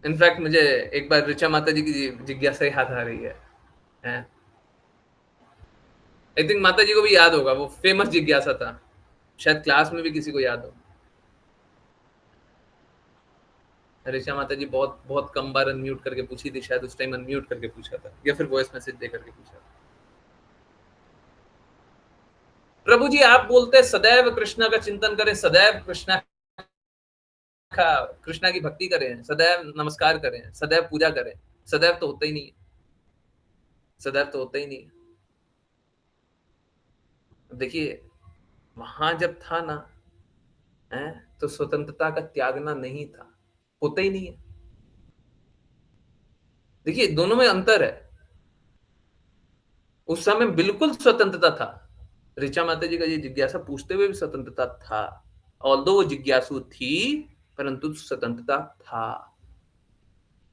[SPEAKER 1] इनफैक्ट मुझे एक बार ऋचा माता जी की जिज्ञासा याद आ रही है। आई थिंक माता जी को भी याद होगा, वो फेमस जिज्ञासा था, शायद क्लास में भी किसी को याद हो। ऋचा माता जी बहुत बहुत कम बार अनम्यूट करके पूछी थी, शायद उस टाइम अनम्यूट करके पूछा था या फिर वॉइस मैसेज दे करके पूछा था। प्रभु जी आप बोलते हैं सदैव कृष्णा का चिंतन करें, सदैव कृष्णा की भक्ति करें, सदैव नमस्कार करें, सदैव पूजा करें। सदैव तो होता ही नहीं है, सदैव तो होता ही नहीं है। देखिए वहां जब था ना, तो स्वतंत्रता का त्यागना नहीं था, होता ही नहीं है। देखिए दोनों में अंतर है। उस समय बिल्कुल स्वतंत्रता था, ऋचा माता जी का ये जिज्ञासा पूछते हुए भी स्वतंत्रता था, ऑल्दो वो जिज्ञासु थी परंतु स्वतंत्रता था।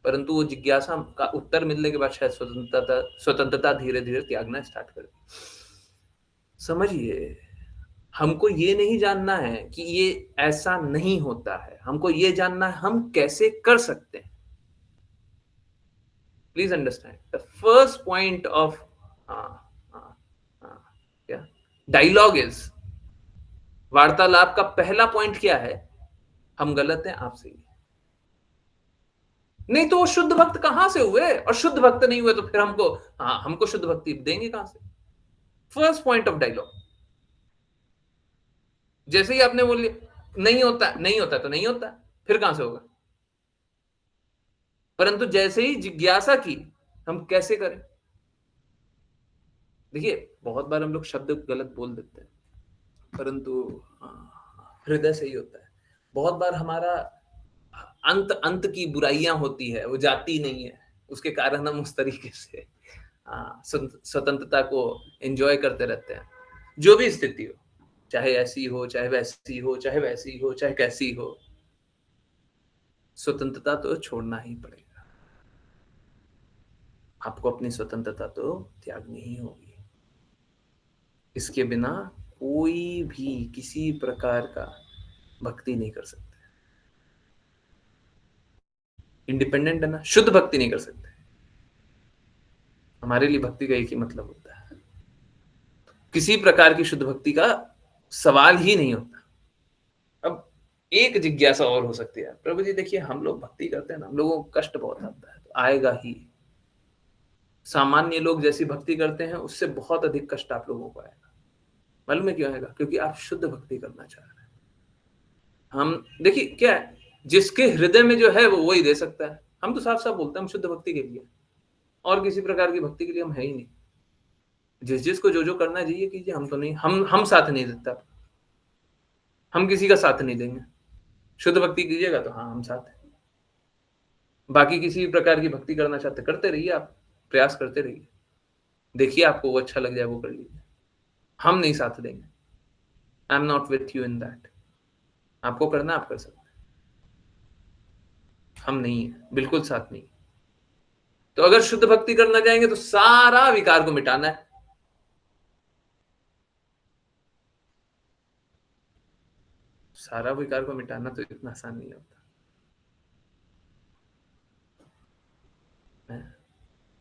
[SPEAKER 1] परंतु वो जिज्ञासा का उत्तर मिलने के बाद शायद स्वतंत्रता धीरे धीरे त्यागना स्टार्ट कर दी। समझिए, हमको ये नहीं जानना है कि ये ऐसा नहीं होता है, हमको ये जानना है हम कैसे कर सकते हैं। Please understand the first point of क्या डायलॉग इज, वार्तालाप का पहला पॉइंट क्या है, हम गलत हैं, आप सही है। नहीं तो वो शुद्ध भक्त कहां से हुए, और शुद्ध भक्त नहीं हुए तो फिर हमको शुद्ध भक्ति देंगे कहां से। फर्स्ट पॉइंट ऑफ डायलॉग, जैसे ही आपने बोल लिया नहीं होता, नहीं होता तो नहीं होता, फिर कहां से होगा। परंतु जैसे ही जिज्ञासा की हम कैसे करें। देखिए बहुत बार हम लोग शब्द गलत बोल देते हैं, परंतु हृदय से ही होता है। बहुत बार हमारा अंत की बुराइयां होती है, वो जाती नहीं है, उसके कारण हम उस तरीके से स्वतंत्रता को एंजॉय करते रहते हैं। जो भी स्थिति हो, चाहे ऐसी हो, चाहे वैसी हो, चाहे वैसी हो, चाहे कैसी हो, स्वतंत्रता तो छोड़ना ही पड़ेगा। आपको अपनी स्वतंत्रता तो त्यागनी ही होगी। इसके बिना कोई भी किसी प्रकार का भक्ति नहीं कर सकते। इंडिपेंडेंट है ना, शुद्ध भक्ति नहीं कर सकते। हमारे लिए भक्ति का एक ही मतलब होता है, किसी प्रकार की शुद्ध भक्ति का सवाल ही नहीं होता। अब एक जिज्ञासा और हो सकती है, प्रभु जी देखिए हम लोग भक्ति करते हैं ना, हम लोगों को कष्ट बहुत आता है, तो आएगा ही। सामान्य लोग जैसी भक्ति करते हैं उससे बहुत अधिक कष्ट आप लोगों को आएगा। मालूम है क्यों आएगा? क्योंकि आप शुद्ध भक्ति करना चाह रहे हैं। हम देखिए क्या है, जिसके हृदय में जो है वो वही दे सकता है। हम तो साफ साफ बोलते हैं हम शुद्ध भक्ति के लिए, और किसी प्रकार की भक्ति के लिए हम है ही नहीं। जिस जिसको जो जो करना चाहिए कीजिए, हम तो नहीं, हम साथ नहीं देता, हम किसी का साथ नहीं देंगे। शुद्ध भक्ति कीजिएगा तो हाँ हम साथ हैं। बाकी किसी प्रकार की भक्ति करना चाहते करते रहिए, आप प्रयास करते रहिए, देखिए आपको वो अच्छा लग जाए वो कर लीजिए। हम नहीं साथ देंगे। I am not with you in that. आपको करना आप कर सकते हैं, हम नहीं है, बिल्कुल साथ नहीं। तो अगर शुद्ध भक्ति करना चाहेंगे तो सारा विकार को मिटाना है। सारा विकार को मिटाना तो इतना आसान नहीं होता है।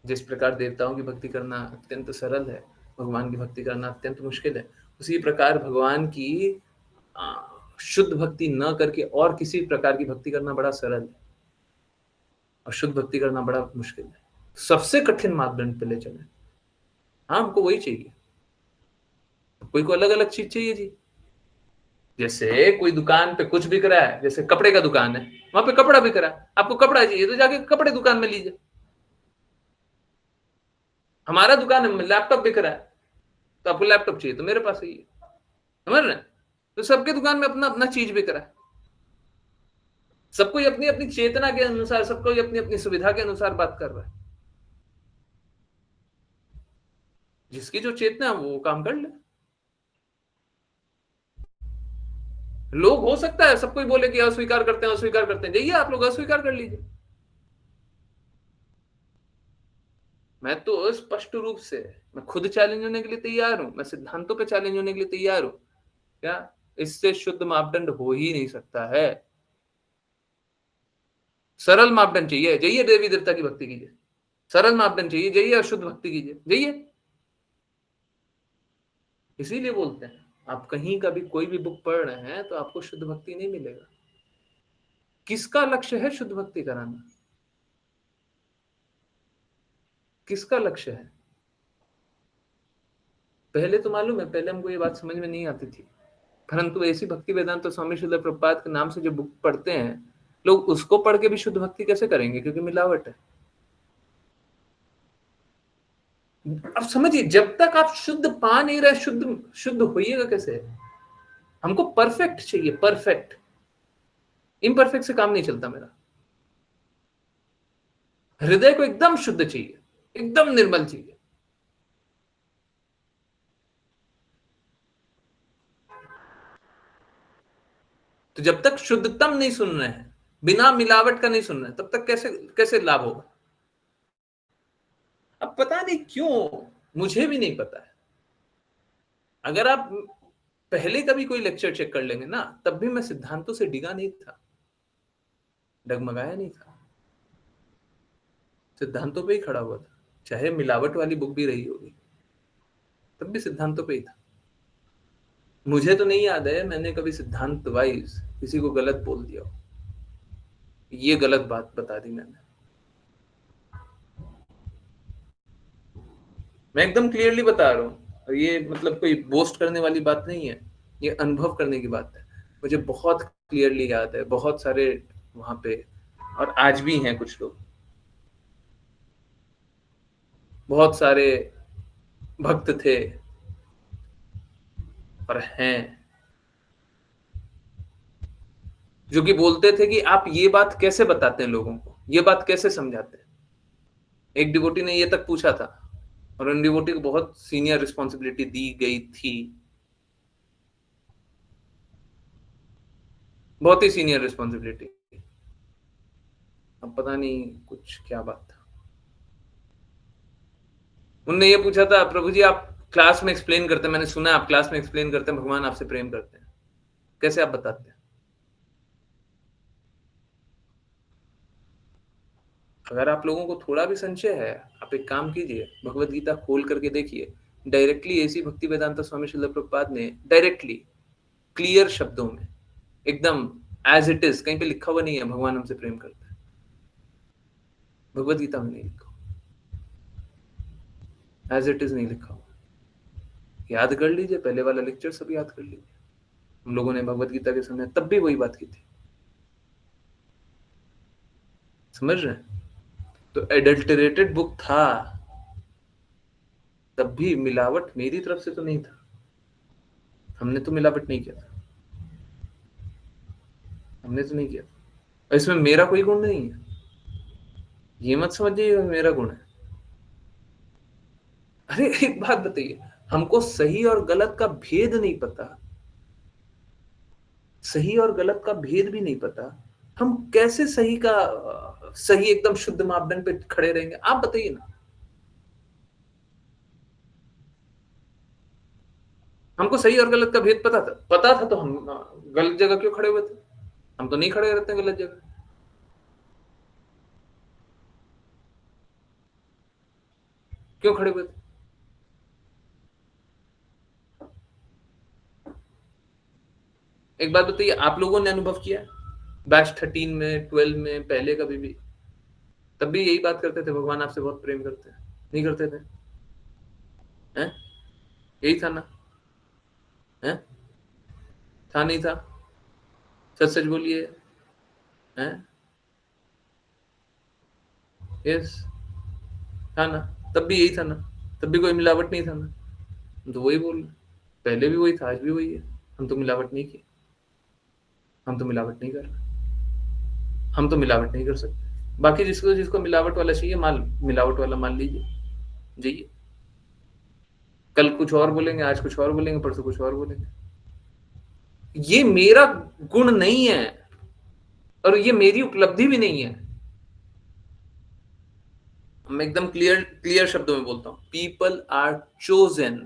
[SPEAKER 1] जिस प्रकार देवताओं की भक्ति करना अत्यंत सरल है, भगवान की भक्ति करना अत्यंत मुश्किल है, उसी प्रकार भगवान की शुद्ध भक्ति न करके और किसी प्रकार की भक्ति करना बड़ा सरल है, और शुद्ध भक्ति करना बड़ा मुश्किल है। सबसे कठिन मापदंड पे ले चले। हाँ हमको वही चाहिए, कोई को अलग अलग चीज चाहिए जी। जैसे कोई दुकान पे कुछ बिक रहा है, जैसे कपड़े का दुकान है, वहां पे कपड़ा बिक रहा है, आपको कपड़ा चाहिए तो जाके कपड़े दुकान में लीजिए। हमारा दुकान है, लैपटॉप बिक रहा है, तो आपको लैपटॉप चाहिए तो मेरे पास ही है। समझ रहे हैं? तो सबके दुकान में अपना अपना चीज बिक रहा है, सबको अपनी अपनी चेतना के अनुसार, सबको अपनी अपनी सुविधा के अनुसार बात कर रहा है। जिसकी जो चेतना है वो काम कर ले। लोग हो सकता है सब कोई बोले कि अस्वीकार करते हैं अस्वीकार करते हैं, जाइए आप लोग अस्वीकार कर लीजिए। मैं तो स्पष्ट रूप से, मैं खुद चैलेंज होने के लिए तैयार हूं, मैं सिद्धांतों पे चैलेंज होने के लिए तैयार हूं। क्या इससे शुद्ध मापदंड हो ही नहीं सकता है। सरल मापदंड चाहिए, जाइए देवी देवता की भक्ति कीजिए। सरल मापदंड चाहिए, जाइए अशुद्ध भक्ति कीजिए, जाइए। इसीलिए बोलते हैं आप कहीं का भी कोई भी बुक पढ़ रहे हैं तो आपको शुद्ध भक्ति नहीं मिलेगा। किसका लक्ष्य है शुद्ध भक्ति कराना? किसका लक्ष्य है? पहले तो मालूम है, पहले हमको ये बात समझ में नहीं आती थी, परंतु ऐसी भक्ति वेदांत तो स्वामी श्रील प्रभुपाद के नाम से जो बुक पढ़ते हैं लोग, उसको पढ़ के भी शुद्ध भक्ति कैसे करेंगे? क्योंकि मिलावट है। अब समझिए, जब तक आप शुद्ध पा नहीं रहे, शुद्ध शुद्ध होइएगा कैसे? हमको परफेक्ट चाहिए, परफेक्ट। इम्परफेक्ट से काम नहीं चलता मेरा। हृदय को एकदम शुद्ध चाहिए, एकदम निर्मल चाहिए। तो जब तक शुद्धतम नहीं सुन रहे हैं, बिना मिलावट का नहीं सुन रहे हैं, तब तक कैसे कैसे लाभ होगा? अब पता नहीं क्यों, मुझे भी नहीं पता है। अगर आप पहले कभी कोई लेक्चर चेक कर लेंगे ना, तब भी मैं सिद्धांतों से डिगा नहीं था, डगमगाया नहीं था, सिद्धांतों पे ही खड़ा हुआ था। चाहे मिलावट वाली बुक भी रही होगी, तब भी सिद्धांतों पे ही था। मुझे तो नहीं याद है मैंने कभी सिद्धांत वाइज किसी को गलत बोल दिया हो, ये गलत बात बता दी मैंने। मैं एकदम क्लियरली बता रहा हूँ, और ये मतलब कोई बोस्ट करने वाली बात नहीं है, ये अनुभव करने की बात है। मुझे बहुत क्लियरली याद है, बहुत सारे वहां पे, और आज भी हैं कुछ लोग, बहुत सारे भक्त थे और हैं, जो कि बोलते थे कि आप ये बात कैसे बताते हैं लोगों को, ये बात कैसे समझाते हैं। एक डिवोटी ने ये तक पूछा था, और उन डिवोटी को बहुत सीनियर रिस्पॉन्सिबिलिटी दी गई थी, बहुत ही सीनियर रिस्पॉन्सिबिलिटी। अब पता नहीं कुछ क्या बात था। उनने ये पूछा था, प्रभु जी आप क्लास में एक्सप्लेन करते हैं, मैंने सुना है आप क्लास में एक्सप्लेन करते हैं भगवान आपसे प्रेम करते हैं, कैसे आप बताते हैं? अगर आप लोगों को थोड़ा भी संशय है, आप एक काम कीजिए, भगवत गीता खोल करके देखिए। डायरेक्टली ऐसी भक्ति वेदांता स्वामी श्रील प्रभुपाद ने डायरेक्टली क्लियर शब्दों में एकदम एज इट इज, कहीं पे लिखा हुआ नहीं है भगवान हमसे प्रेम करते हैं, भगवत गीता में नहीं लिखा, एज इट इज नहीं लिखा हुआ। याद कर लीजिए, पहले वाला लेक्चर सब याद कर लीजिए, हम लोगों ने भगवत गीता के समय तब भी वही बात की थी। समझ रहे हैं? तो एडल्टरेटेड बुक था, तब भी मिलावट मेरी तरफ से तो नहीं था, हमने तो मिलावट नहीं किया था, हमने तो नहीं किया था। इसमें मेरा कोई गुण नहीं है, ये मत समझिए मेरा गुण है। अरे एक बात बताइए, हमको सही और गलत का भेद नहीं पता, सही और गलत का भेद भी नहीं पता, हम कैसे सही का सही एकदम शुद्ध मापदंड पे खड़े रहेंगे? आप बताइए ना। हमको सही और गलत का भेद पता था, पता था तो हम गलत जगह क्यों खड़े हुए थे? हम तो नहीं खड़े रहते गलत जगह, क्यों खड़े हुए थे? एक बात बताइए, आप लोगों ने अनुभव किया बैच 13 में 12 में पहले कभी भी? तब भी यही बात करते थे, भगवान आपसे बहुत प्रेम करते हैं, नहीं करते थे? हैं? यही था ना? हैं? था नहीं था? सच सच बोलिए। हैं? यस, था ना? तब भी यही था ना? तब भी कोई मिलावट नहीं था ना? हम तो वही बोल रहे हैं। पहले भी वही था, आज भी वही है। हम तो मिलावट नहीं की, हम तो मिलावट नहीं कर रहे, हम तो मिलावट नहीं कर सकते। बाकी जिसको जिसको मिलावट वाला चाहिए माल, मिलावट वाला मान लीजिए, जाइए। कल कुछ और बोलेंगे, आज कुछ और बोलेंगे, परसों कुछ और बोलेंगे। ये मेरा गुण नहीं है और ये मेरी उपलब्धि भी नहीं है। मैं एकदम क्लियर क्लियर शब्दों में बोलता हूं, people are chosen,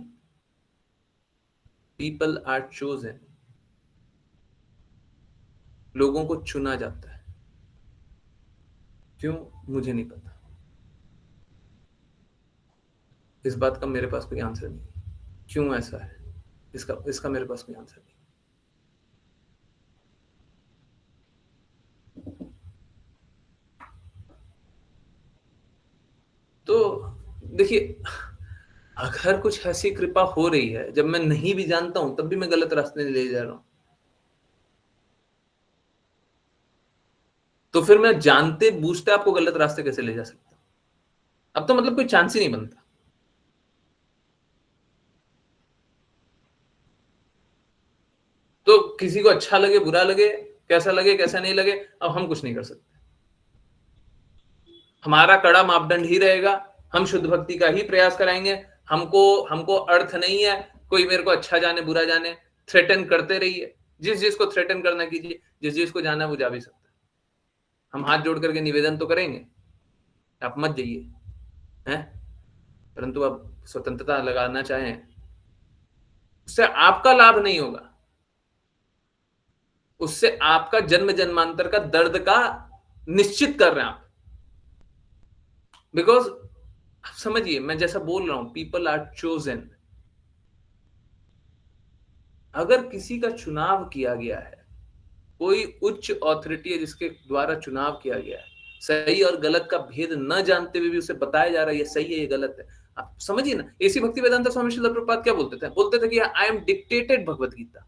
[SPEAKER 1] people are chosen, लोगों को चुना जाता है। क्यों? मुझे नहीं पता, इस बात का मेरे पास कोई आंसर नहीं। क्यों ऐसा है, इसका इसका मेरे पास कोई आंसर नहीं। तो देखिए, अगर कुछ ऐसी कृपा हो रही है जब मैं नहीं भी जानता हूं तब भी मैं गलत रास्ते में ले जा रहा हूं, तो फिर मैं जानते बूझते आपको गलत रास्ते कैसे ले जा सकता हूं? अब तो मतलब कोई चांस ही नहीं बनता। तो किसी को अच्छा लगे बुरा लगे, कैसा लगे कैसा नहीं लगे, अब हम कुछ नहीं कर सकते। हमारा कड़ा मापदंड ही रहेगा, हम शुद्ध भक्ति का ही प्रयास कराएंगे। हमको हमको अर्थ नहीं है कोई मेरे को अच्छा जाने बुरा जाने, थ्रेटन करते रहिए, जिस जिसको थ्रेटन करना कीजिए, जिस जिसको जाना है वो जा भी सकता है। हम हाथ जोड़ करके निवेदन तो करेंगे, आप मत जाइए, हैं? परंतु आप स्वतंत्रता लगाना चाहें, उससे आपका लाभ नहीं होगा, उससे आपका जन्म जन्मांतर का दर्द का निश्चित कर रहे हैं आप। बिकॉज समझिए, मैं जैसा बोल रहा हूं, पीपल आर चोजन। अगर किसी का चुनाव किया गया है, कोई उच्च अथॉरिटी है जिसके द्वारा चुनाव किया गया है, सही और गलत का भेद न जानते हुए भी उसे बताया जा रहा है ये सही है ये गलत है, आप समझिए ना। ऐसी भक्ति वेदांता स्वामी श्रील प्रभुपाद क्या बोलते थे कि I am dictated Bhagavad Gita,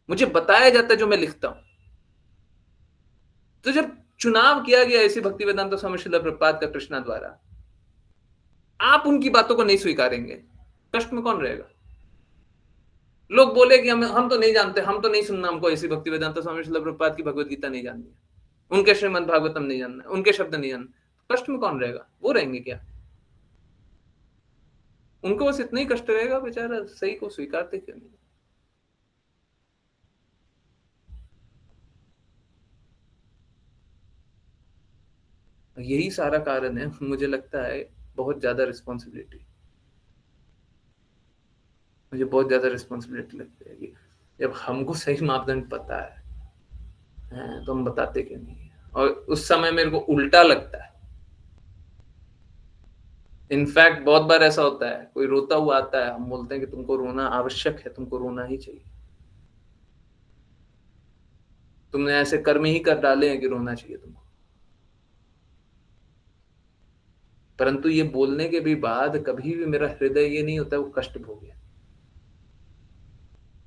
[SPEAKER 1] मुझे बताया जाता है जो मैं लिखता हूं। तो जब चुनाव किया गया ऐसी भक्ति वेदांता स्वामी श्रील प्रभुपाद का कृष्णा द्वारा, आप उनकी बातों को नहीं स्वीकारेंगे, कष्ट में कौन रहेगा? लोग बोले कि हम तो नहीं जानते, हम तो नहीं सुनना, हमको ऐसी भक्ति वेदांता स्वामी श्रील प्रभुपाद की भगवत गीता नहीं जाननी है, उनके श्रीमद् भागवतम नहीं जानना है, उनके शब्द नहीं जानना, कष्ट में कौन रहेगा? वो रहेंगे क्या? उनको बस इतना ही कष्ट रहेगा, बेचारा सही को स्वीकारते क्यों नहीं? यही सारा कारण है मुझे लगता है बहुत ज्यादा रिस्पॉन्सिबिलिटी, मुझे बहुत ज्यादा रिस्पॉन्सिबिलिटी लगती है कि जब हमको सही मापदंड पता है तो हम बताते क्यों नहीं है। और उस समय मेरे को उल्टा लगता है। इनफैक्ट बहुत बार ऐसा होता है, कोई रोता हुआ आता है, हम बोलते हैं कि तुमको रोना आवश्यक है, तुमको रोना ही चाहिए, तुमने ऐसे कर्म ही कर डाले हैं कि रोना चाहिए तुमको। परंतु ये बोलने के भी बाद कभी भी मेरा हृदय ये नहीं होता वो कष्ट भोगे।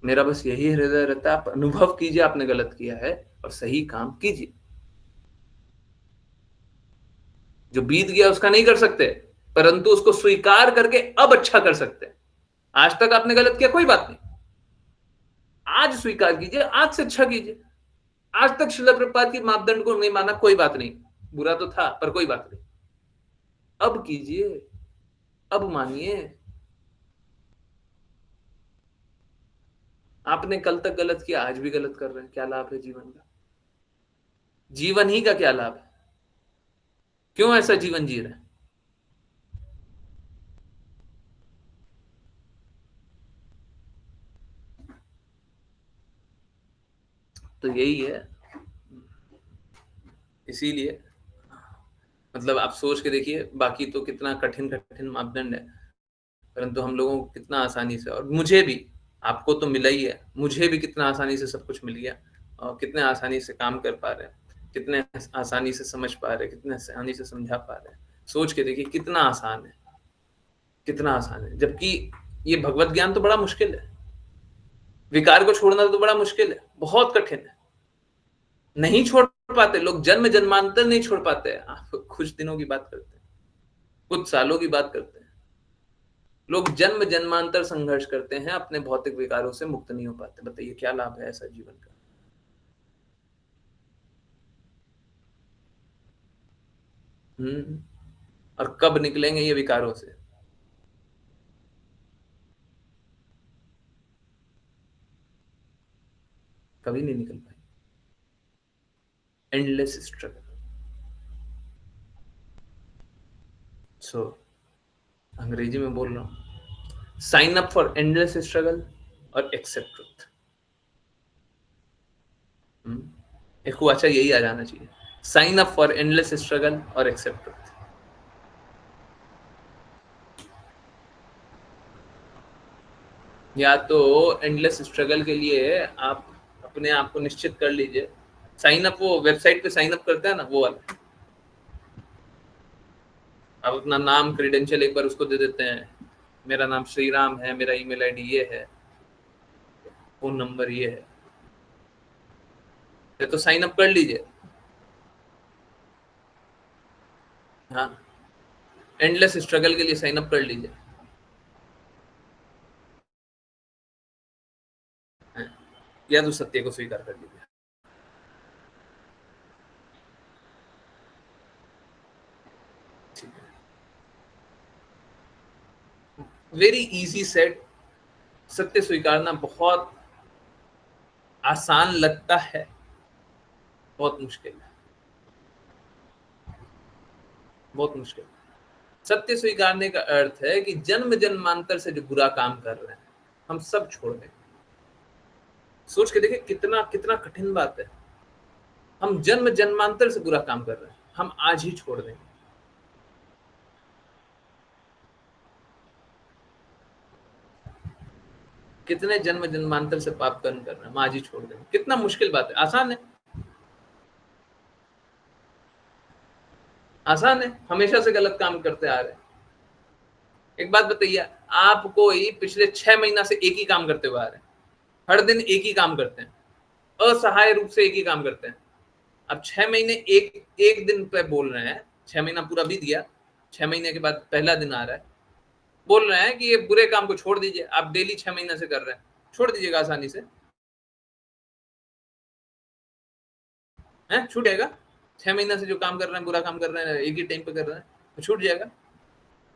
[SPEAKER 1] मेरा बस यही हृदय रहता है, आप अनुभव कीजिए आपने गलत किया है और सही काम कीजिए। जो बीत गया उसका नहीं कर सकते, परंतु उसको स्वीकार करके अब अच्छा कर सकते हैं। आज तक आपने गलत किया, कोई बात नहीं, आज स्वीकार कीजिए, आज से अच्छा कीजिए। आज तक शिला प्रपात की मापदंड को नहीं माना, कोई बात नहीं, बुरा तो था पर कोई बात नहीं, अब कीजिए, अब मानिए। आपने कल तक गलत किया, आज भी गलत कर रहे हैं, क्या लाभ है जीवन का? जीवन ही का क्या लाभ है? क्यों ऐसा जीवन जी रहे हैं? तो यही है, इसीलिए मतलब आप सोच के देखिए, बाकी तो कितना कठिन कठिन मापदंड है, परंतु हम लोगों को कितना आसानी से, और मुझे भी, आपको तो मिला ही है, मुझे भी कितना आसानी से सब कुछ मिल गया, और कितने आसानी से काम कर पा रहे हैं, कितने आसानी से समझ पा रहे हैं, कितने आसानी से समझा पा रहे हैं। सोच के देखिए कितना आसान है, कितना आसान है। जबकि ये भगवत ज्ञान तो बड़ा मुश्किल है, विकार को छोड़ना तो बड़ा मुश्किल है, बहुत कठिन है, नहीं छोड़ पाते लोग, जन्म जन्मांतर नहीं छोड़ पाते। आप कुछ दिनों की बात करते हैं, कुछ सालों की बात करते हैं, लोग जन्म जन्मांतर संघर्ष करते हैं, अपने भौतिक विकारों से मुक्त नहीं हो पाते। बताइए क्या लाभ है ऐसा जीवन का? और कब निकलेंगे ये विकारों से? कभी नहीं निकल पाएंगे। Endless struggle. सो अंग्रेजी में बोल रहा हूं, sign up for endless struggle और एक्सेप्ट ट्रुथ। एक को अच्छा यही आ जाना चाहिए, sign up for endless struggle और एक्सेप्ट ट्रुथ। या तो एंडलेस स्ट्रगल के लिए आप अपने आप को निश्चित कर लीजिए, साइन अप, वो वेबसाइट पे साइन अप करते हैं ना, वो वाला, आप अपना नाम क्रेडेंशियल एक बार उसको दे देते हैं, मेरा नाम श्री राम है, मेरा ईमेल आईडी ये है, फोन नंबर ये है, तो साइन अप कर लीजिए। हाँ, एंडलेस स्ट्रगल के लिए साइन अप कर लीजिए। या तो सत्य को स्वीकार कर लीजिए। ठीक है, वेरी इजी सेट। सत्य स्वीकारना बहुत आसान लगता है, बहुत मुश्किल है, बहुत मुश्किल। सत्य स्वीकारने का अर्थ है कि जन्म जन्मांतर से जो बुरा काम कर रहे हैं हम सब छोड़ दें। सोच के देखिए कितना कितना कठिन बात है। हम जन्म जन्मांतर से बुरा काम कर रहे हैं, हम आज ही छोड़ देंगे। कितने जन्म जन्मांतर से पाप कर्म कर रहे हैं, हम आज ही छोड़ देंगे। कितना मुश्किल बात है, आसान है, आसान है। हमेशा से गलत काम करते आ रहे हैं। एक बात बताइए, आप कोई पिछले 6 महीना से एक ही काम करते हुए आ रहे हैं, हर दिन एक ही काम करते हैं, असहाय रूप से एक ही काम करते हैं। अब 6 महीने एक एक दिन पे बोल रहे हैं, 6 महीना पूरा बीत गया, 6 महीने के बाद पहला दिन आ रहा है, बोल रहे हैं कि ये बुरे काम को छोड़ दीजिए। आप डेली 6 महीना से कर रहे हैं, छोड़ दीजिएगा आसानी से, है छूट जाएगा। 6 महीना से जो काम कर रहे हैं, बुरा काम कर रहे हैं, एक ही टाइम पे कर रहे हैं, तो छूट जाएगा।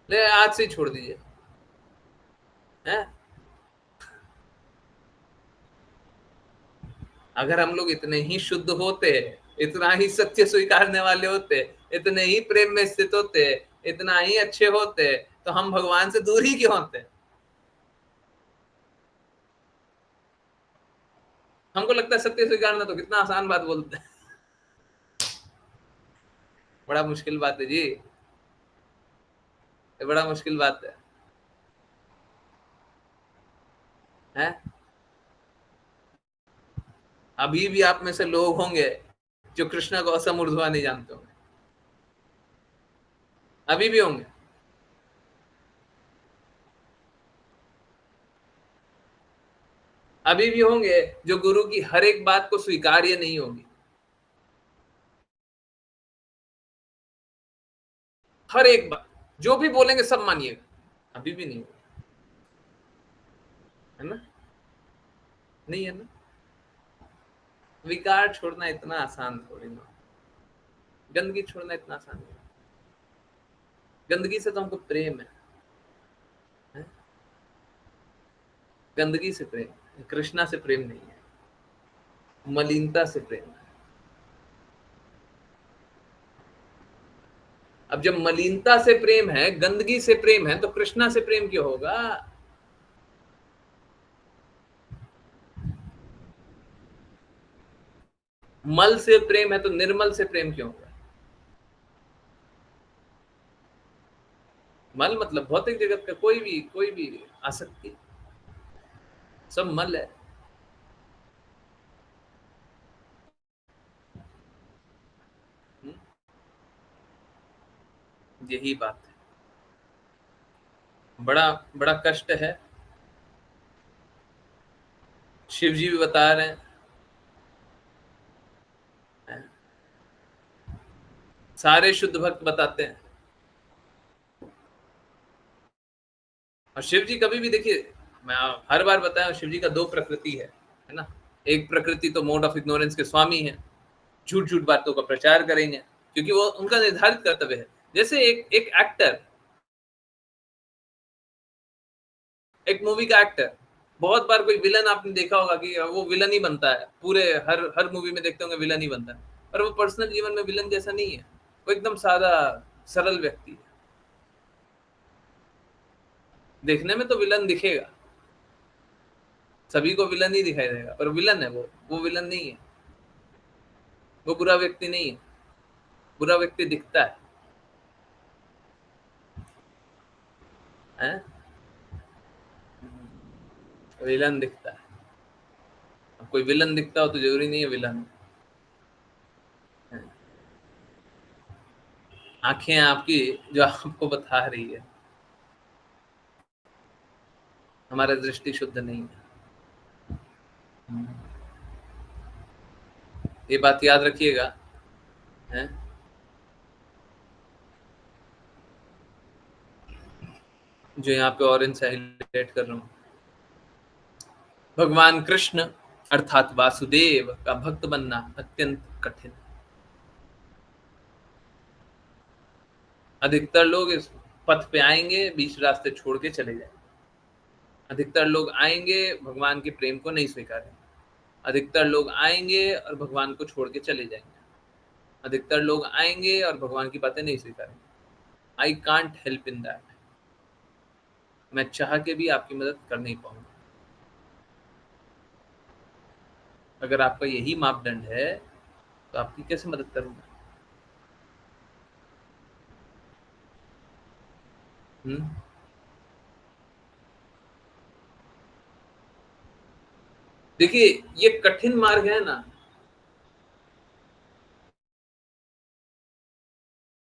[SPEAKER 1] ले आज से ही छोड़ दीजिए, है। अगर हम लोग इतने ही शुद्ध होते, इतना ही सत्य स्वीकारने वाले होते, इतने ही प्रेम में स्थित होते, इतना ही अच्छे होते तो हम भगवान से दूर ही क्यों होते? हमको लगता है सत्य स्वीकारना तो कितना आसान बात बोलते हैं। बड़ा मुश्किल बात है जी, ये बड़ा मुश्किल बात है, हैं? अभी भी आप में से लोग होंगे जो कृष्ण को असम ऊर्ध्वा नहीं जानते होंगे, अभी भी होंगे। अभी भी होंगे जो गुरु की हर एक बात को स्वीकार्य नहीं होगी, हर एक बात जो भी बोलेंगे सब मानिएगा, अभी भी नहीं होगा, है ना? नहीं है ना? विकार छोड़ना इतना आसान थोड़ी ना, गंदगी छोड़ना इतना आसान नहीं। गंदगी से तो हमको प्रेम है? गंदगी से प्रेम, कृष्णा से प्रेम नहीं है, मलिनता से प्रेम है। अब जब मलिनता से प्रेम है, गंदगी से प्रेम है, तो कृष्णा से प्रेम क्यों होगा? मल से प्रेम है तो निर्मल से प्रेम क्यों होगा? मल मतलब भौतिक जगत का कोई भी आसक्ति, सब मल है। यही बात है, बड़ा बड़ा कष्ट है। शिव जी भी बता रहे हैं, सारे शुद्ध भक्त बताते हैं। और शिव जी कभी भी देखिए, मैं हर बार बताया, शिव जी का दो प्रकृति है ना? एक प्रकृति तो मोड ऑफ इग्नोरेंस के स्वामी है, झूठ झूठ बातों का प्रचार करेंगे क्योंकि वो उनका निर्धारित कर्तव्य है। जैसे एक एक्टर, एक मूवी का एक्टर, बहुत बार कोई विलन आपने देखा होगा कि वो विलन ही बनता है, पूरे हर हर मूवी में देखते होंगे विलन ही बनता है, पर वो पर्सनल जीवन में विलन जैसा नहीं है, वो एकदम सादा सरल व्यक्ति है। देखने में तो विलन दिखेगा, सभी को विलन ही दिखाई देगा, पर विलन है वो विलन नहीं है, वो बुरा व्यक्ति नहीं है, बुरा व्यक्ति दिखता है? विलन दिखता है। अब कोई विलन दिखता हो तो जरूरी नहीं है विलन। आंखें आपकी जो आपको बता रही है, हमारा दृष्टि शुद्ध नहीं है। ये बात याद रखिएगा, है? जो यहाँ पे ऑरेंज से हाईलाइट कर रहा हूँ, भगवान कृष्ण अर्थात वासुदेव का भक्त बनना अत्यंत कठिन। अधिकतर लोग इस पथ पे आएंगे, बीच रास्ते छोड़ के चले जाएंगे। अधिकतर लोग आएंगे, भगवान के प्रेम को नहीं स्वीकारेंगे। अधिकतर लोग आएंगे और भगवान को छोड़ के चले जाएंगे। अधिकतर लोग आएंगे और भगवान की बातें नहीं स्वीकारेंगे। I can't help in that. मैं चाह के भी आपकी मदद कर नहीं पाऊंगा। अगर आपका यही मापदंड है तो आपकी कैसे मदद करूंगा? देखिए, ये कठिन मार्ग है ना,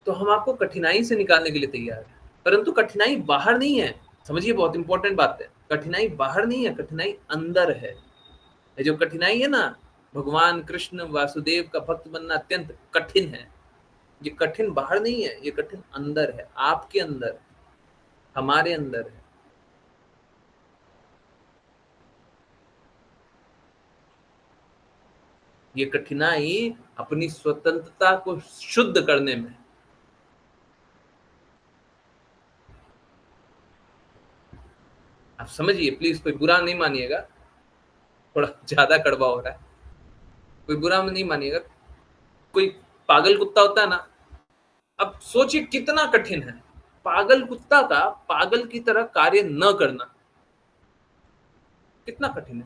[SPEAKER 1] तो हम आपको कठिनाई से निकालने के लिए तैयार हैं, परंतु कठिनाई बाहर नहीं है। समझिए, बहुत इंपॉर्टेंट बात है, कठिनाई बाहर नहीं है, कठिनाई अंदर है। ये जो कठिनाई है ना, भगवान कृष्ण वासुदेव का भक्त बनना अत्यंत कठिन है, ये कठिन बाहर नहीं है, ये कठिन अंदर है, आपके अंदर, हमारे अंदर है। ये कठिनाई अपनी स्वतंत्रता को शुद्ध करने में। आप समझिए प्लीज, कोई बुरा नहीं मानिएगा, थोड़ा ज्यादा कड़वा हो रहा है, कोई बुरा नहीं मानिएगा। कोई पागल कुत्ता होता है ना, अब सोचिए कितना कठिन है, पागल कुत्ता का पागल की तरह कार्य न करना कितना कठिन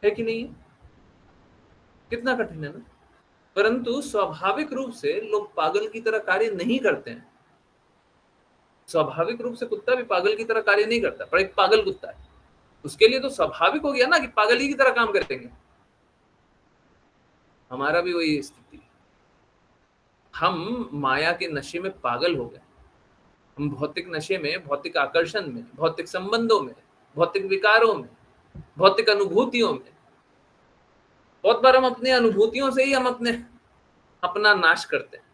[SPEAKER 1] है कि नहीं है? कितना कठिन है ना। परंतु स्वाभाविक रूप से लोग पागल की तरह कार्य नहीं करते हैं। स्वाभाविक रूप से कुत्ता भी पागल की तरह कार्य नहीं करता, पर एक पागल कुत्ता है, उसके लिए तो स्वाभाविक हो गया ना कि पागल ही की तरह काम करेंगे। हमारा भी वही स्थिति है। हम माया के नशे में पागल हो गए। हम भौतिक नशे में, भौतिक आकर्षण में, भौतिक संबंधों में, भौतिक विकारों में, भौतिक अनुभूतियों में, बहुत बार हम अपनी अनुभूतियों से ही हम अपना नाश करते हैं,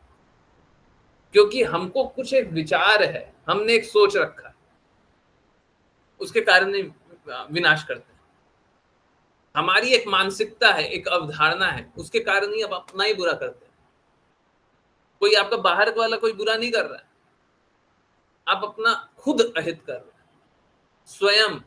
[SPEAKER 1] क्योंकि हमको कुछ एक विचार है, हमने एक सोच रखा है, उसके कारण ही विनाश करते हैं। हमारी एक मानसिकता है, एक अवधारणा है, उसके कारण ही अब अपना ही बुरा करते हैं। कोई आपका बाहर वाला कोई बुरा नहीं कर रहा है, आप अपना खुद अहित कर रहे हैं स्वयं।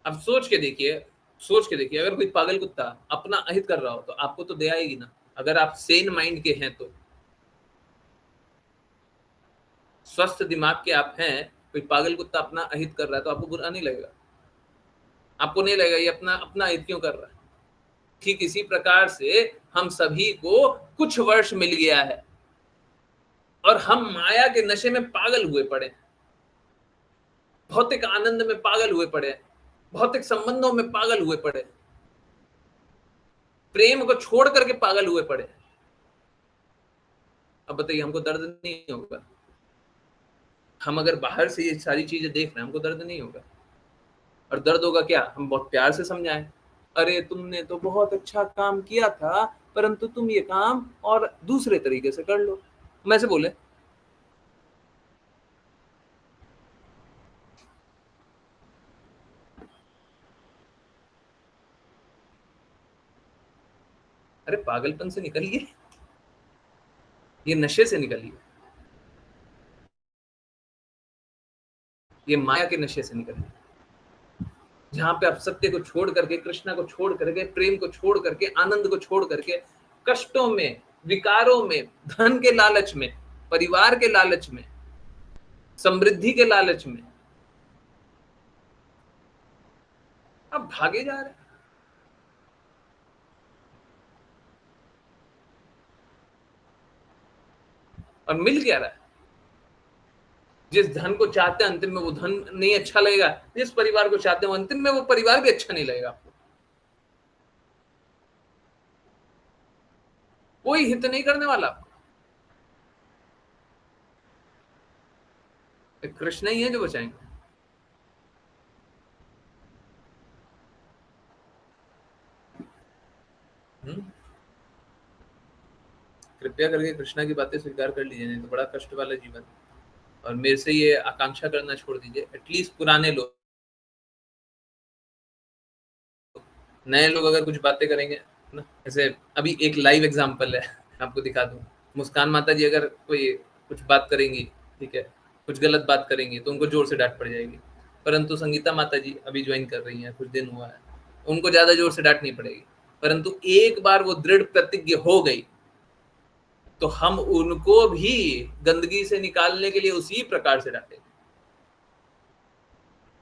[SPEAKER 1] अब सोच के देखिए, अगर कोई पागल कुत्ता अपना अहित कर रहा हो तो आपको तो दया आएगी ना। अगर आप सेन माइंड के हैं, तो स्वस्थ दिमाग के आप हैं, कोई पागल कुत्ता अपना अहित कर रहा है तो आपको बुरा नहीं लगेगा। आपको नहीं लगेगा ये अपना अपना अहित क्यों कर रहा है। ठीक इसी प्रकार से हम सभी को कुछ वर्ष मिल गया है और हम माया के नशे में पागल हुए पड़े हैं, भौतिक आनंद में पागल हुए पड़े हैं, भौतिक संबंधों में पागल हुए पड़े हैं, प्रेम को छोड़ करके पागल हुए पड़े हैं। अब बताइए, हमको दर्द नहीं होगा? हम अगर बाहर से ये सारी चीजें देख रहे हैं, हमको दर्द नहीं होगा? और दर्द होगा क्या? हम बहुत प्यार से समझाएं, अरे तुमने तो बहुत अच्छा काम किया था, परंतु तुम ये काम और दूसरे तरीके से कर लो। हम ऐसे बोले, अरे पागलपन से निकलिए, ये नशे से निकलिए, ये माया के नशे से निकलिए, जहां पे आप सत्य को छोड़ करके, कृष्णा को छोड़ करके, प्रेम को छोड़ करके, आनंद को छोड़ करके, कष्टों में, विकारों में, धन के लालच में, परिवार के लालच में, समृद्धि के लालच में आप भागे जा रहे हैं। और मिल क्या रहा है? जिस धन को चाहते हैं अंतिम में वो धन नहीं अच्छा लगेगा, जिस परिवार को चाहते हैं अंतिम में वो परिवार भी अच्छा नहीं लगेगा आपको। कोई हित नहीं करने वाला आपको, कृष्ण ही है जो बचाएंगे। कृपया करके कृष्णा की बातें स्वीकार कर लीजिए, नहीं तो बड़ा कष्ट वाला जीवन। और मेरे से ये आकांक्षा करना छोड़ दीजिए, एटलीस्ट पुराने लोग, नए लोग अगर कुछ बातें करेंगे ना, जैसे अभी एक लाइव एग्जांपल है, आपको दिखा दूं। मुस्कान माता जी अगर कोई कुछ बात करेंगी, ठीक है, कुछ गलत बात करेंगी तो उनको जोर से डांट पड़ जाएगी। परंतु संगीता माता जी अभी ज्वाइन कर रही हैं, कुछ दिन हुआ है, उनको ज्यादा जोर से डांट नहीं पड़ेगी। परंतु एक बार वो दृढ़ प्रतिज्ञ हो गई तो हम उनको भी गंदगी से निकालने के लिए उसी प्रकार से डांटेंगे,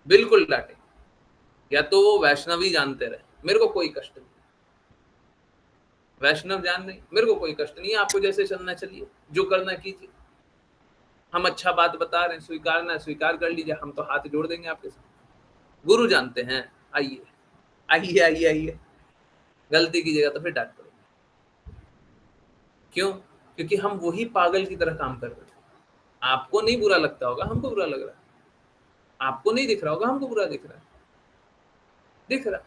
[SPEAKER 1] बिल्कुल डांटेंगे। या तो वो वैष्णवी जानते रहे, मेरे को कोई कष्ट नहीं, वैष्णव जान नहीं, मेरे को कोई कष्ट नहीं है, आपको जैसे चलना चलिए, जो करना कीजिए। हम अच्छा बात बता रहे हैं, स्वीकारना है स्वीकार कर लीजिए, हम तो हाथ जोड़ देंगे आपके साथ। गुरु जानते हैं, आइए आइए आइए आइए, गलती कीजिएगा तो फिर डांट पड़ेगी। क्यों? क्योंकि हम वही पागल की तरह काम कर रहे हैं। आपको नहीं बुरा लगता होगा, हमको बुरा लग रहा है। आपको नहीं दिख रहा होगा, हमको बुरा दिख रहा है। दिख रहा,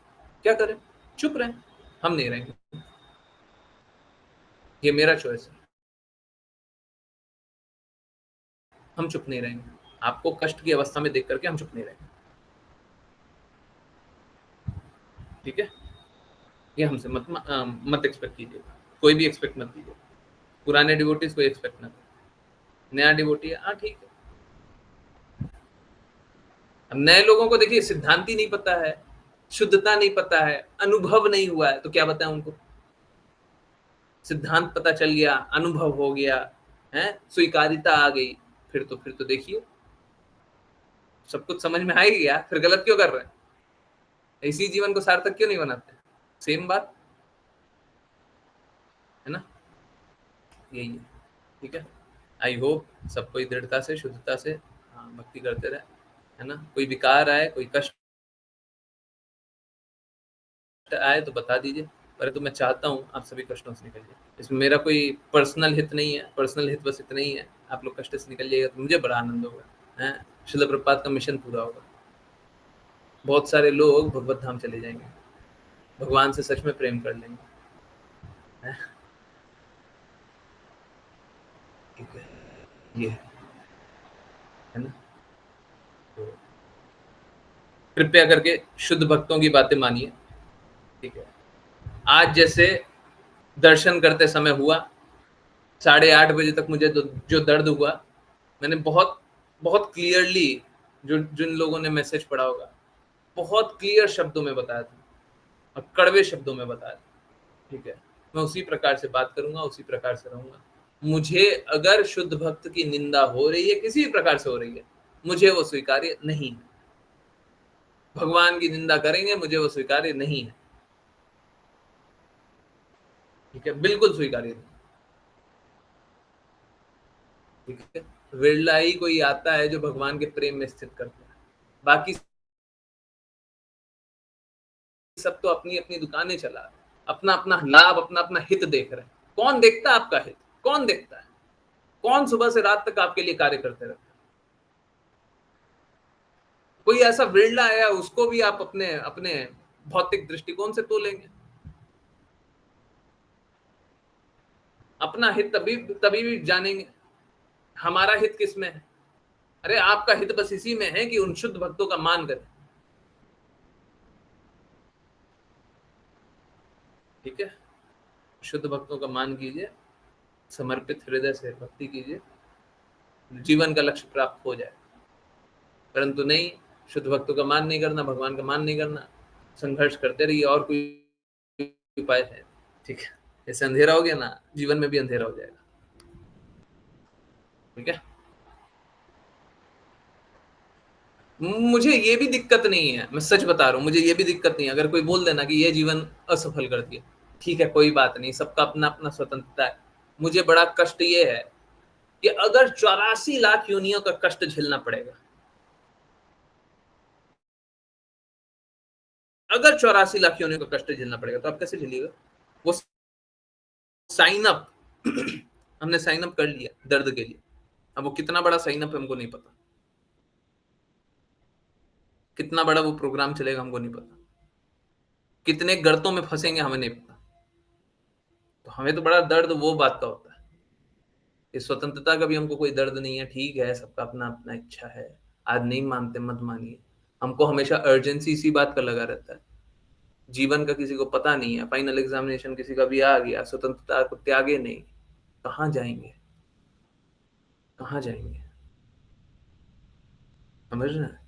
[SPEAKER 1] क्या करें? चुप रहें, हम नहीं रहेंगे, ये मेरा चॉइस है, हम चुप नहीं रहेंगे। आपको कष्ट की अवस्था में देख करके हम चुप नहीं रहेंगे, ठीक है? ये हमसे मत एक्सपेक्ट कीजिए, कोई भी एक्सपेक्ट मत कीजिए। पुराने डिवोटीज को एक्सपेक्ट ना करें, नया डिवोटी है, हाँ ठीक है, अब नए लोगों को देखिए सिद्धांत ही नहीं पता है, शुद्धता नहीं पता है, अनुभव नहीं हुआ है, तो क्या बताएं उनको। सिद्धांत पता चल गया, अनुभव हो गया है, स्वीकारिता आ गई, फिर तो देखिए सब कुछ समझ में आ ही गया, फिर गलत क्यों कर रहे हैं? इसी जीवन को सार्थक क्यों नहीं बनाते? सेम बात है ना, यही है। ठीक है, आई होप सब कोई दृढ़ता से, शुद्धता से भक्ति करते रहे, है ना। कोई विकार आए, कोई कष्ट आए तो बता दीजिए, परंतु मैं चाहता हूँ आप सभी कष्टों से निकल जाइए। इसमें मेरा कोई पर्सनल हित नहीं है, पर्सनल हित बस इतना ही है, आप लोग कष्ट से निकल जाइएगा तो मुझे बड़ा आनंद होगा, है। श्रील प्रभुपाद का मिशन पूरा होगा, बहुत सारे लोग भगवत धाम चले जाएंगे, भगवान से सच में प्रेम कर लेंगे, है? ठीक है, ये है ना। तो कृपया करके शुद्ध भक्तों की बातें मानिए, ठीक है। आज जैसे दर्शन करते समय हुआ, 8:30 बजे तक मुझे जो दर्द हुआ, मैंने बहुत बहुत क्लियरली, जो जिन लोगों ने मैसेज पढ़ा होगा, बहुत क्लियर शब्दों में बताया था और कड़वे शब्दों में बताया था, ठीक है। मैं उसी प्रकार से बात करूंगा, उसी प्रकार से रहूंगा। मुझे अगर शुद्ध भक्त की निंदा हो रही है, किसी भी प्रकार से हो रही है, मुझे वो स्वीकार्य नहीं है। भगवान की निंदा करेंगे, मुझे वो स्वीकार्य नहीं है, ठीक है, बिल्कुल स्वीकार्य नहीं, ठीक है। विरला ही कोई आता है जो भगवान के प्रेम में स्थित करता है, बाकी सब तो अपनी अपनी दुकानें चला रहे, अपना अपना लाभ, अपना अपना हित देख रहे हैं। कौन देखता है आपका हित? कौन देखता है? कौन सुबह से रात तक आपके लिए कार्य करते रहते हैं? कोई ऐसा विरला है, उसको भी आप अपने अपने भौतिक दृष्टिकोण से तोलेंगे। अपना हित तभी तभी भी जानेंगे, हमारा हित किसमें है? अरे आपका हित बस इसी में है कि उन शुद्ध भक्तों का मान करें, ठीक है। शुद्ध भक्तों का मान कीजिए, समर्पित हृदय से भक्ति कीजिए, जीवन का लक्ष्य प्राप्त हो जाए। परंतु नहीं, शुद्ध भक्तों का मान नहीं करना, भगवान का मान नहीं करना, संघर्ष करते रहिए, और कोई उपाय है? ठीक है, ऐसे अंधेरा हो गया ना, जीवन में भी अंधेरा हो जाएगा, ठीक है। मुझे ये भी दिक्कत नहीं है, मैं सच बता रहा हूँ, मुझे ये भी दिक्कत नहीं है अगर कोई बोल देना कि ये जीवन असफल कर दिया, ठीक है, कोई बात नहीं, सबका अपना अपना स्वतंत्रता है। मुझे बड़ा कष्ट ये है कि अगर 84 लाख योनियों का कष्ट झेलना पड़ेगा, अगर 84 लाख योनियों का कष्ट झेलना पड़ेगा, तो आप कैसे झेलिएगा? वो साइन अप हमने साइन अप कर लिया दर्द के लिए, अब वो कितना बड़ा साइन अप हमको नहीं पता, कितना बड़ा वो प्रोग्राम चलेगा हमको नहीं पता, कितने गर्तों में फंसेंगे हमें नहीं पता। तो हमें तो बड़ा दर्द वो बात का होता है, इस स्वतंत्रता का भी हमको कोई दर्द नहीं है, ठीक है, सबका अपना अपना इच्छा है, आज नहीं मानते मत मानिए। हमको हमेशा अर्जेंसी इसी बात का लगा रहता है, जीवन का किसी को पता नहीं है, फाइनल एग्जामिनेशन किसी का भी आ गया, स्वतंत्रता को त्यागे नहीं, कहाँ जाएंगे, कहाँ जाएंगे? समझ रहे हैं?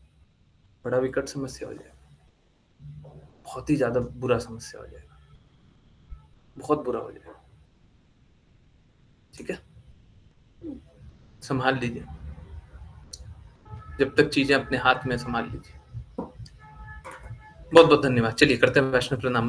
[SPEAKER 1] बड़ा विकट समस्या हो जाएगा, बहुत ही ज्यादा बुरा समस्या हो जाएगा, बहुत बुरा हो जाएगा, ठीक है। संभाल लीजिए, जब तक चीजें अपने हाथ में, संभाल लीजिए। बहुत बहुत धन्यवाद। चलिए करते हैं वैष्णव प्रणाम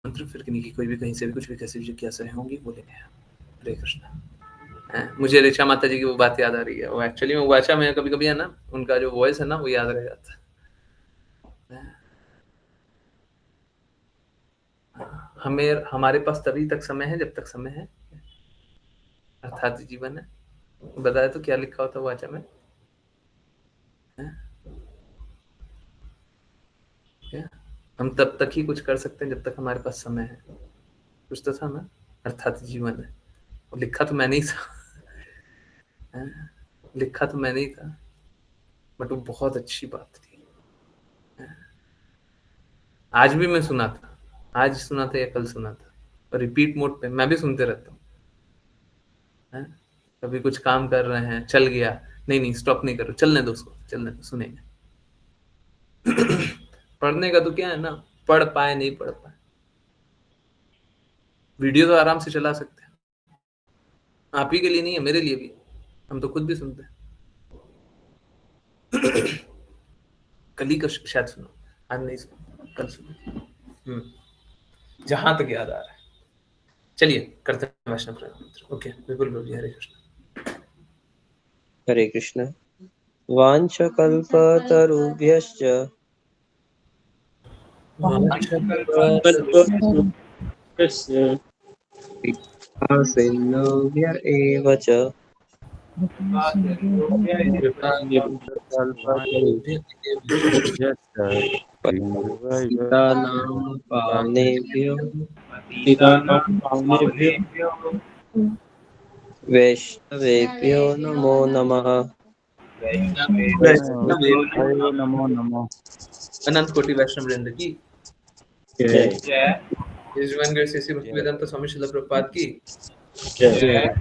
[SPEAKER 1] मंत्र, फिर किन्हीं की कोई भी कहीं से भी कुछ भी कैसे भी जिज्ञासाएं होंगी बोलेंगे। हरे कृष्णा। मुझे ऋचा माता जी की वो बात याद आ रही है, वो एक्चुअली में वाचा में कभी कभी है ना, उनका जो वॉइस है ना, वो याद रह जाता है। हमें हमारे पास तभी तक समय है जब तक समय है, अर्थात जीवन है। बताया तो क्या लिखा होता वाचा में? क्या हम तब तक ही कुछ कर सकते हैं जब तक हमारे पास समय है, कुछ तो था ना, अर्थात जीवन है। और लिखा तो मैंने ही था, लिखा तो मैंने ही था, बट वो बहुत अच्छी बात थी। आज भी मैं सुना था, आज सुना था या कल सुना था, और रिपीट मोड पे मैं भी सुनते रहता हूँ। कभी कुछ काम कर रहे हैं, चल गया, नहीं स्टॉप नहीं करो, चलने दो उसको, चलने दो, सुनेंगे। पढ़ने का तो क्या है ना, पढ़ पाए नहीं पढ़ पाए, वीडियो तो आराम से चला सकते हैं। आप ही के लिए नहीं है, मेरे लिए भी है। हम तो खुद भी सुनते हैं। कल ही का शायद सुनो, आज नहीं सुनो, कल सुनो। जहां तक याद आ रहा है। चलिए करते हैं वैष्णव प्रणव मंत्र। ओके, बिल्कुल बोलिए। हरे कृष्ण।
[SPEAKER 3] हरे कृष्ण। वाञ्छकल्पतरुभ्यश्च सिन्धुभ्य एव च पतितानां पावनेभ्यो वैष्णवेभ्यो नमो नमः।
[SPEAKER 4] नमो नमः।
[SPEAKER 1] अनंत कोटि वैष्णव वृंद की
[SPEAKER 3] जय
[SPEAKER 1] यजमान श्री भक्तिवेदांत स्वामी श्रील प्रभुपाद की,
[SPEAKER 3] जय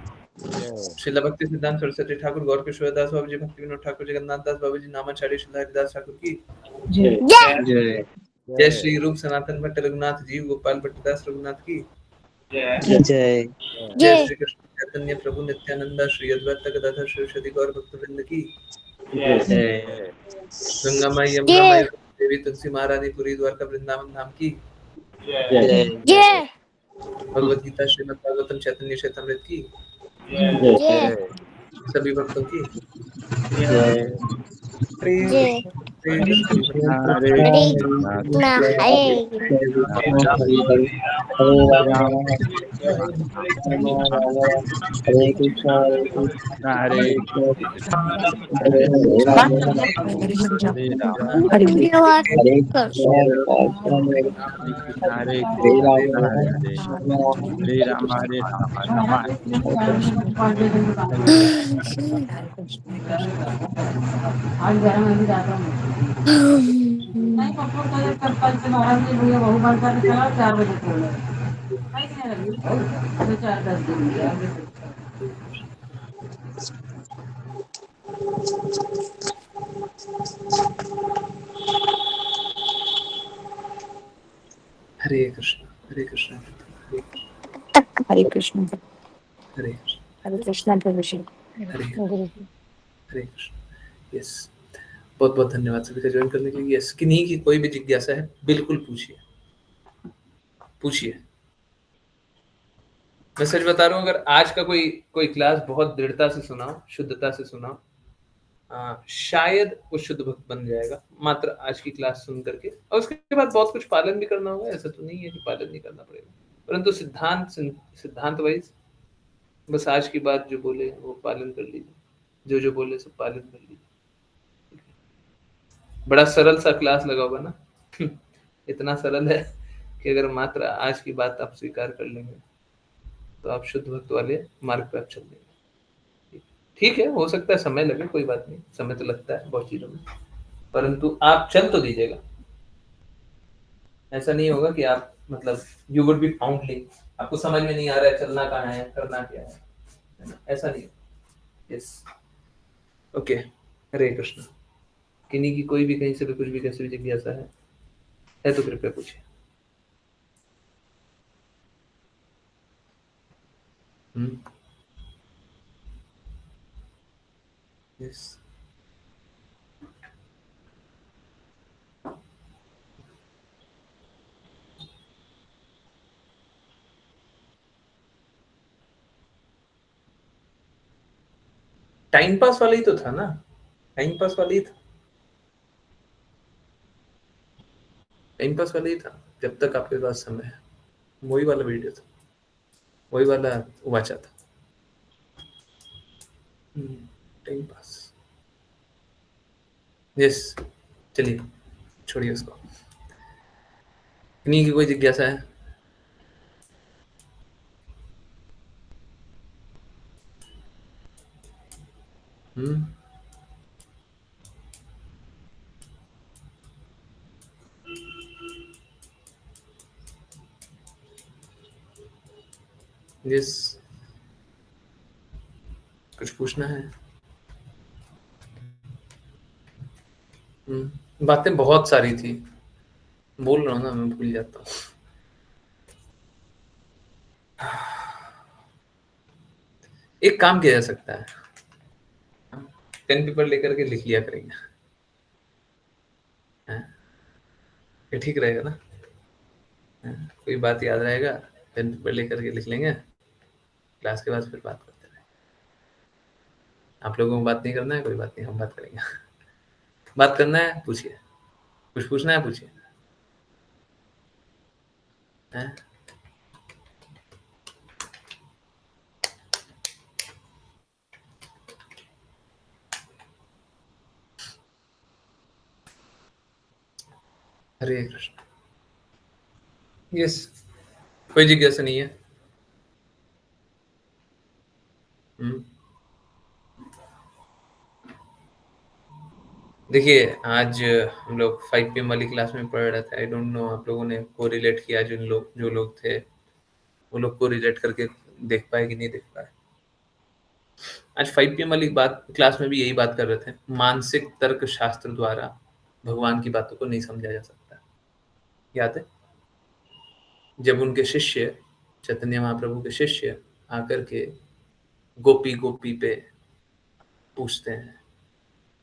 [SPEAKER 1] श्रील भक्ति सिद्धांत सरस्वती ठाकुर, गौर किशोरदास बाबू जी, भक्ति विनोद ठाकुर, जगन्नाथ दास बाबू जी, नामाचार्य श्रील हरिदास ठाकुर की,
[SPEAKER 3] जय
[SPEAKER 1] जय श्री रूप सनातन भट्ट रघुनाथ जी, गोपाल भट्टदास रघुनाथ की,
[SPEAKER 3] जय
[SPEAKER 1] जय श्री कृष्ण चैतन्य प्रभु नित्यानंद, श्री अद्वैत गदाधर श्रीवासादि गौर भक्तवृंद की,
[SPEAKER 3] जय
[SPEAKER 1] गंगा माई यमुना माई देवी तुलसी महारानी पुरी द्वारका वृंदावन धाम की,
[SPEAKER 3] जय
[SPEAKER 1] भगवद गीता श्रीमद् भागवतम चैतन्य चैतमृत की,
[SPEAKER 3] जय
[SPEAKER 1] सभी भक्तों की।
[SPEAKER 3] जय
[SPEAKER 1] हरे कृष्ण, हरे कृष्ण,
[SPEAKER 4] हरे हरे हरे राम राम
[SPEAKER 5] आज घर में भी जाता हूँ नहीं पप्पा का जब कल से महाराज जी भैया बहु बार का चला 4 बजे खोला नहीं लगी तो 4-10 दिन गया।
[SPEAKER 1] हरे कृष्ण, हरे कृष्ण,
[SPEAKER 6] हरे कृष्ण।
[SPEAKER 1] हरे कृष्ण,
[SPEAKER 6] हरे कृष्ण प्रभु जी।
[SPEAKER 1] हरे कृष्ण, हरे कृष्ण। यस, बहुत बहुत धन्यवाद सभी का ज्वाइन करने के लिए। यस, किन्हीं की कोई भी जिज्ञासा है बिल्कुल पूछिए, पूछिए। मैं सच बता रहा हूँ, अगर आज का कोई क्लास बहुत दृढ़ता से सुना, शुद्धता से सुना, शायद वो शुद्ध भक्त बन जाएगा मात्र आज की क्लास सुन करके। और उसके बाद बहुत कुछ पालन भी करना होगा, ऐसा तो नहीं है कि पालन नहीं करना पड़ेगा, परंतु सिद्धांत वाइज बस आज की बात जो बोले वो पालन कर लीजिए, जो बोले सब पालन कर लीजिए। बड़ा सरल सा क्लास लगा होगा ना। इतना सरल है कि अगर मात्र आज की बात आप स्वीकार कर लेंगे तो आप शुद्ध भक्त वाले मार्ग पर आप चल देंगे। ठीक है, हो सकता है समय लगे, कोई बात नहीं, समय तो लगता है बहुत चीजों में, परंतु आप चल तो दीजिएगा। ऐसा नहीं होगा कि आप मतलब यू वुड बी फाउंडलिंग, आपको समझ में नहीं आ रहा है चलना कहाँ है, करना क्या है ना? ऐसा नहीं। Yes, okay. हरे कृष्ण। किन्हीं की कोई भी कहीं से भी कुछ भी कैसे भी जिज्ञासा है तो कृपया पूछिए। यस, टाइम पास वाला ही तो था ना, टाइम पास वाला ही था, टाइम पास वाला ही था। जब तक आपके पास समय है, वही वाला वीडियो था, वही वाला वाचा था। Time pass. यस, चलिए छोड़िए उसको। किन्हीं की कोई जिज्ञासा है? यस, कुछ पूछना है? बातें बहुत सारी थी, बोल रहा हूँ ना, मैं भूल जाता हूँ। एक काम किया जा सकता है, पेन पेपर लेकर के लिख लिया करेंगे, हैं? ये ठीक रहेगा ना? हैं? कोई बात याद रहेगा, पेन पेपर लेकर के लिख लेंगे, क्लास के बाद फिर बात करते रहेंगे। आप लोगों को बात नहीं करना है, कोई बात नहीं, हम बात करेंगे। बात करना है पूछिए, कुछ पूछना है पूछिए, हैं? हरे कृष्ण। यस, कोई जिज्ञासा नहीं है। देखिए, आज हम लोग 5 PM वाली क्लास में पढ़ रहे थे। आई डोंट नो आप लोगों ने को रिलेट किया, जो लोग थे वो लोग को रिलेट करके देख पाए कि नहीं देख पाए। आज 5 PM वाली बात क्लास में भी यही बात कर रहे थे, मानसिक तर्क शास्त्र द्वारा भगवान की बातों को नहीं समझा जा सकता। याद है जब उनके शिष्य, चैतन्य महाप्रभु के शिष्य आकर के गोपी गोपी पे पूछते हैं,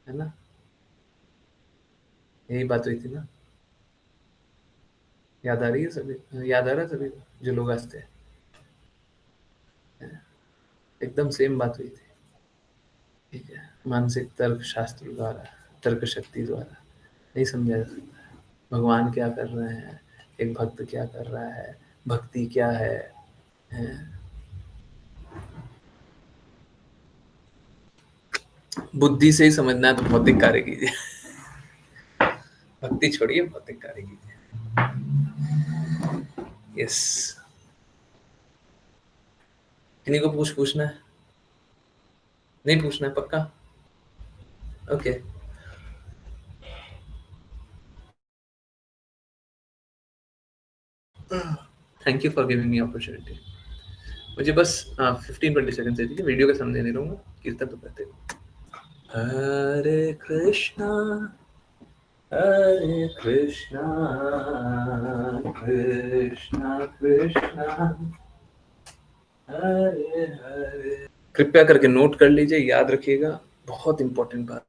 [SPEAKER 1] है ना? यही बात हुई थी ना? याद आ रही है सभी? याद आ रहा है सभी को जो लोग हंसते हैं? एकदम सेम बात हुई थी। ठीक है, मानसिक तर्क शास्त्र द्वारा, तर्क शक्ति द्वारा नहीं समझा जा सकता है भगवान क्या कर रहे हैं, एक भक्त क्या कर रहा है, भक्ति क्या है, हैं? बुद्धि से ही समझना है तो भौतिक कार्य कीजिए। भक्ति छोड़िए, भौतिक कार्य कीजिए। यस, किन्हीं को पूछना है? नहीं पूछना है पक्का? Okay. Thank you for giving me opportunity. मुझे बस 15-20 सेकंड दे दीजिए, वीडियो के सामने नहीं रहूंगा, कीर्तन तो करते हो। हरे कृष्णा कृष्णा कृष्णा हरे हरे। कृपया करके नोट कर लीजिए, याद रखिएगा, बहुत इंपॉर्टेंट बात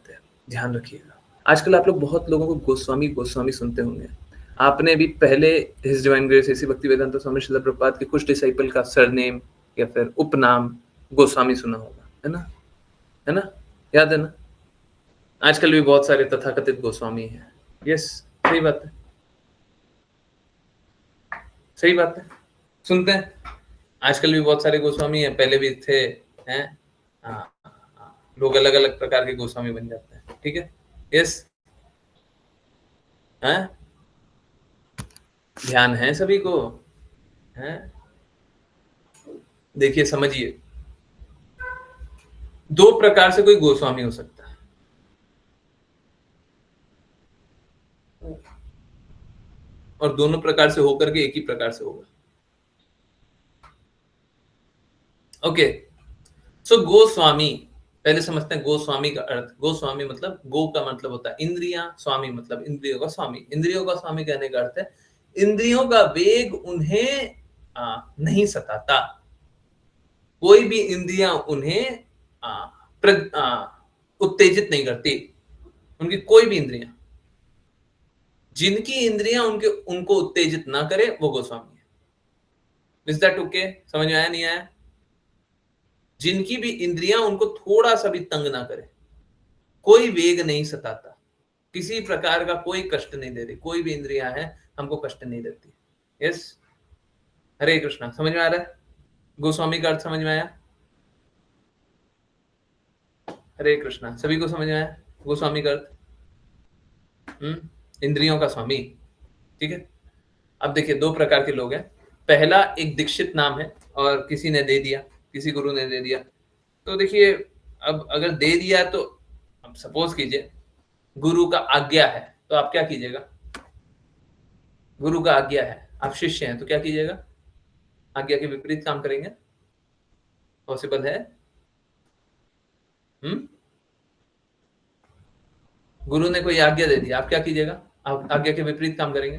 [SPEAKER 1] है, ध्यान रखिएगा। आजकल आप लोग बहुत लोगों को गोस्वामी गोस्वामी सुनते होंगे। आपने भी पहले his divine grace AC Bhaktivedanta Swami Srila Prabhupada के कुछ डिसाइपल का सरनेम या फिर उपनाम गोस्वामी सुना होगा, है ना? है ना? याद है ना? आजकल भी बहुत सारे तथाकथित गोस्वामी हैं। यस, सही बात है, सही बात है, सुनते हैं। आजकल भी बहुत सारे गोस्वामी हैं, पहले भी थे, हैं? हाँ, लोग अलग अलग प्रकार के गोस्वामी बन जाते हैं। ठीक है, यस, हैं? ध्यान है सभी को? हैं? देखिए, समझिए, दो प्रकार से कोई गोस्वामी हो सकता है। और दोनों प्रकार से होकर के एक ही प्रकार से होगा। ओके, सो गोस्वामी, पहले समझते हैं गोस्वामी का अर्थ। गोस्वामी मतलब, गो का मतलब होता है इंद्रियां, स्वामी मतलब इंद्रियों का स्वामी। इंद्रियों का स्वामी कहने का अर्थ है इंद्रियों का वेग उन्हें नहीं सताता, कोई भी इंद्रियां उन्हें उत्तेजित नहीं करती। उनकी कोई भी इंद्रियां, जिनकी इंद्रियां उनको उत्तेजित ना करे, वो गोस्वामी है। Is that okay? समझ में आया नहीं आया? जिनकी भी इंद्रियां उनको थोड़ा सा भी तंग ना करे, कोई वेग नहीं सताता, किसी प्रकार का कोई कष्ट नहीं दे रही, कोई भी इंद्रियां है हमको कष्ट नहीं देती। यस, हरे कृष्णा। समझ में आ रहा है? गोस्वामी का अर्थ समझ में आया? हरे कृष्णा, सभी को समझ में आया गोस्वामी का अर्थ? इंद्रियों का स्वामी। ठीक है, अब देखिए, दो प्रकार के लोग हैं। पहला, एक दीक्षित नाम है और किसी ने दे दिया, किसी गुरु ने दे दिया। तो देखिए, अब अगर दे दिया तो अब सपोज कीजिए गुरु का आज्ञा है, तो आप क्या कीजिएगा? गुरु का आज्ञा है, आप शिष्य हैं, तो क्या कीजिएगा? आज्ञा के विपरीत काम करेंगे? पॉसिबल है? गुरु ने कोई आज्ञा दे दी, आप क्या कीजिएगा? आप आज्ञा के विपरीत काम करेंगे।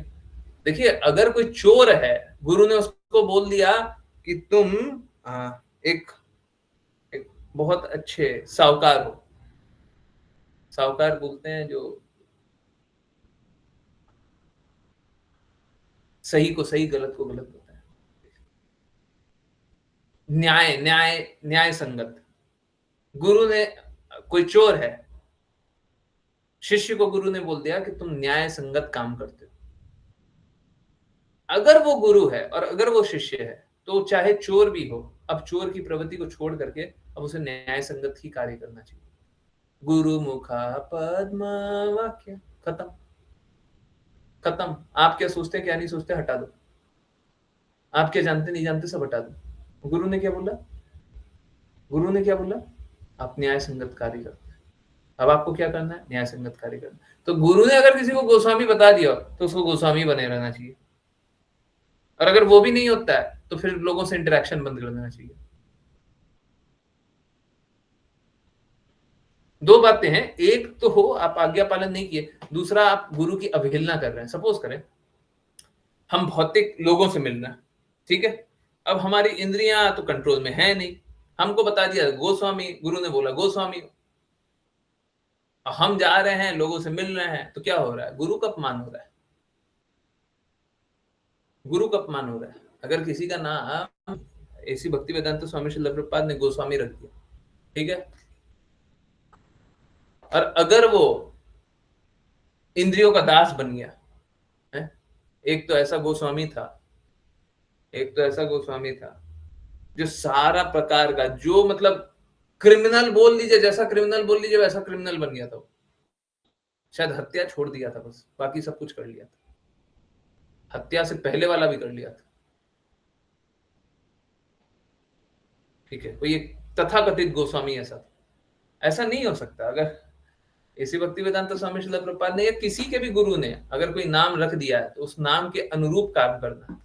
[SPEAKER 1] देखिए, अगर कोई चोर है, गुरु ने उसको बोल दिया कि तुम एक बहुत अच्छे साहूकार हो। साहूकार बोलते हैं जो सही को सही, गलत को गलत होता है। न्याय न्याय न्याय संगत। गुरु ने, कोई चोर है, शिष्य को गुरु ने बोल दिया कि तुम न्याय संगत काम करते हो। अगर वो गुरु है और अगर वो शिष्य है, तो चाहे चोर भी हो, अब चोर की प्रवृत्ति को छोड़ करके अब उसे न्याय संगत ही कार्य करना चाहिए। गुरु मुखा पद्म वाक्य, खत्म खत्म। आप क्या सोचते हैं क्या नहीं सोचते हटा दो, आप क्या जानते नहीं जानते सब हटा दो। गुरु ने क्या बोला? गुरु ने क्या बोला? आप न्याय संगत कार्य करते हैं। अब आपको क्या करना है? न्याय संगत कार्य करना। तो गुरु ने अगर किसी को गोस्वामी बता दिया तो उसको गोस्वामी बने रहना चाहिए, और अगर वो भी नहीं होता है तो फिर लोगों से इंटरेक्शन बंद कर देना चाहिए। दो बातें हैं, एक तो हो आप आज्ञा पालन नहीं किए, दूसरा आप गुरु की अवहेलना कर रहे हैं। सपोज करें हम भौतिक लोगों से मिल रहे हैं, ठीक है, अब हमारी इंद्रियां तो कंट्रोल में है नहीं, हमको बता दिया गोस्वामी, गुरु ने बोला गोस्वामी, हम जा रहे हैं लोगों से मिल रहे हैं, तो क्या हो रहा है? गुरु का अपमान हो रहा है, गुरु का अपमान हो रहा है। अगर किसी का नाम ऐसी भक्ति वेदांत स्वामी श्रील प्रभुपाद ने गोस्वामी रख दिया, ठीक है, और अगर वो इंद्रियों का दास बन गया है, एक तो ऐसा गोस्वामी था, एक तो ऐसा गोस्वामी था जो सारा प्रकार का, जो मतलब क्रिमिनल बोल लीजिए, जैसा क्रिमिनल बोल लीजिए वैसा क्रिमिनल बन गया था वो। शायद हत्या छोड़ दिया था बस, बाकी सब कुछ कर लिया था, हत्या से पहले वाला भी कर लिया था, ठीक है। कोई एक तथाकथित गोस्वामी ऐसा था। ऐसा नहीं हो सकता। अगर ऐसी भक्ति वेदांत स्वामी श्रील प्रभुपाद ने या किसी के भी गुरु ने अगर कोई नाम रख दिया है तो उस नाम के अनुरूप काम करना,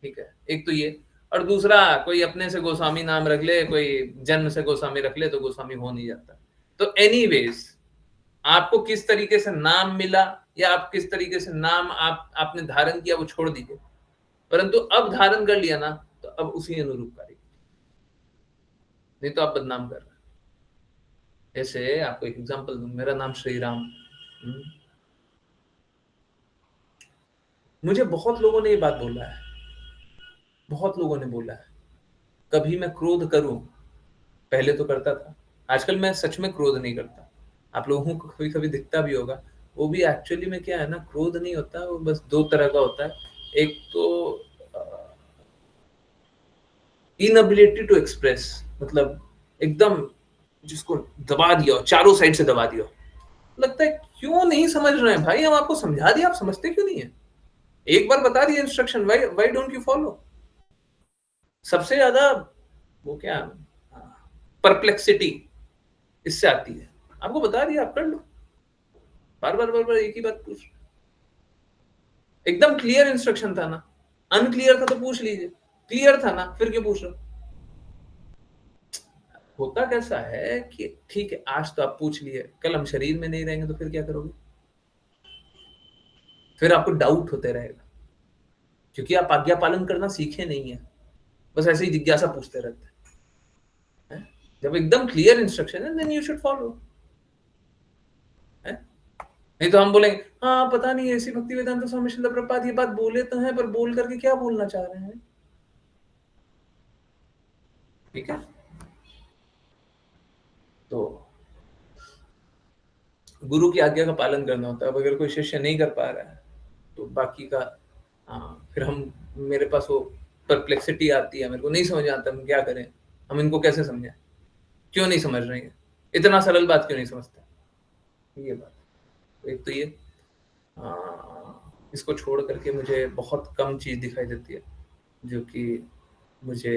[SPEAKER 1] ठीक है, एक तो ये। और दूसरा, कोई अपने से गोस्वामी नाम रख ले, कोई जन्म से गोस्वामी रख ले तो गोस्वामी हो नहीं जाता। तो एनीवेज, आपको किस तरीके से नाम मिला या आप किस तरीके से नाम आपने धारण किया वो छोड़ दीजिए, परंतु अब धारण कर लिया ना तो अब उसी अनुरूप कार्य, नहीं तो आप बदनाम कर रहे हैं। ऐसे आपको एक एग्जांपल दूं, मेरा नाम श्री राम, मुझे बहुत लोगों ने ये बात बोला है, बहुत लोगों ने बोला है कभी मैं क्रोध करूं, पहले तो करता था, आजकल मैं सच में क्रोध नहीं करता। आप लोगों को कभी कभी दिखता भी होगा, वो भी एक्चुअली में क्या है ना, क्रोध नहीं होता, वो बस दो तरह का होता है। एक तो इनएबिलिटी टू एक्सप्रेस, मतलब एकदम जिसको दबा दिया, चारों साइड से दबा दिया, लगता है क्यों नहीं समझ रहे हैं भाई, हम आपको समझा दिया, आप समझते क्यों नहीं है? एक बार बता दिया instruction, why don't you follow? सबसे ज्यादा वो क्या, परप्लेक्सिटी इससे आती है। आपको बता दिया, आप कर लो, बार बार एक ही बात पूछ, एकदम क्लियर इंस्ट्रक्शन था ना, अनक्लियर था तो पूछ लीजिए, क्लियर था ना फिर क्यों पूछ रहे हो? होता कैसा है कि ठीक है आज तो आप पूछ लिए, कल हम शरीर में नहीं रहेंगे तो फिर क्या करोगे? फिर आपको डाउट होते रहेगा, क्योंकि आप आज्ञा पालन करना सीखे नहीं है, बस ऐसे ही जिज्ञासा पूछते रहते हैं। जब एकदम क्लियर इंस्ट्रक्शन है देन यू शुड फॉलो, नहीं तो हम बोलेंगे हाँ पता नहीं ऐसी भक्ति वेदांत स्वामी श्रील प्रभुपाद ये बात बोले तो हैं, पर बोल करके क्या बोलना चाह रहे हैं, ठीक है। तो गुरु की आज्ञा का पालन करना होता है। अब अगर कोई शिष्य नहीं कर पा रहा है तो बाकी का फिर हम, मेरे पास वो परप्लेक्सिटी आती है, मेरे को नहीं समझ आता हम क्या करें, हम इनको कैसे समझें, क्यों नहीं समझ रहे हैं, इतना सरल बात क्यों नहीं समझते, ये बात। एक तो ये इसको छोड़ करके मुझे बहुत कम चीज दिखाई देती है जो कि मुझे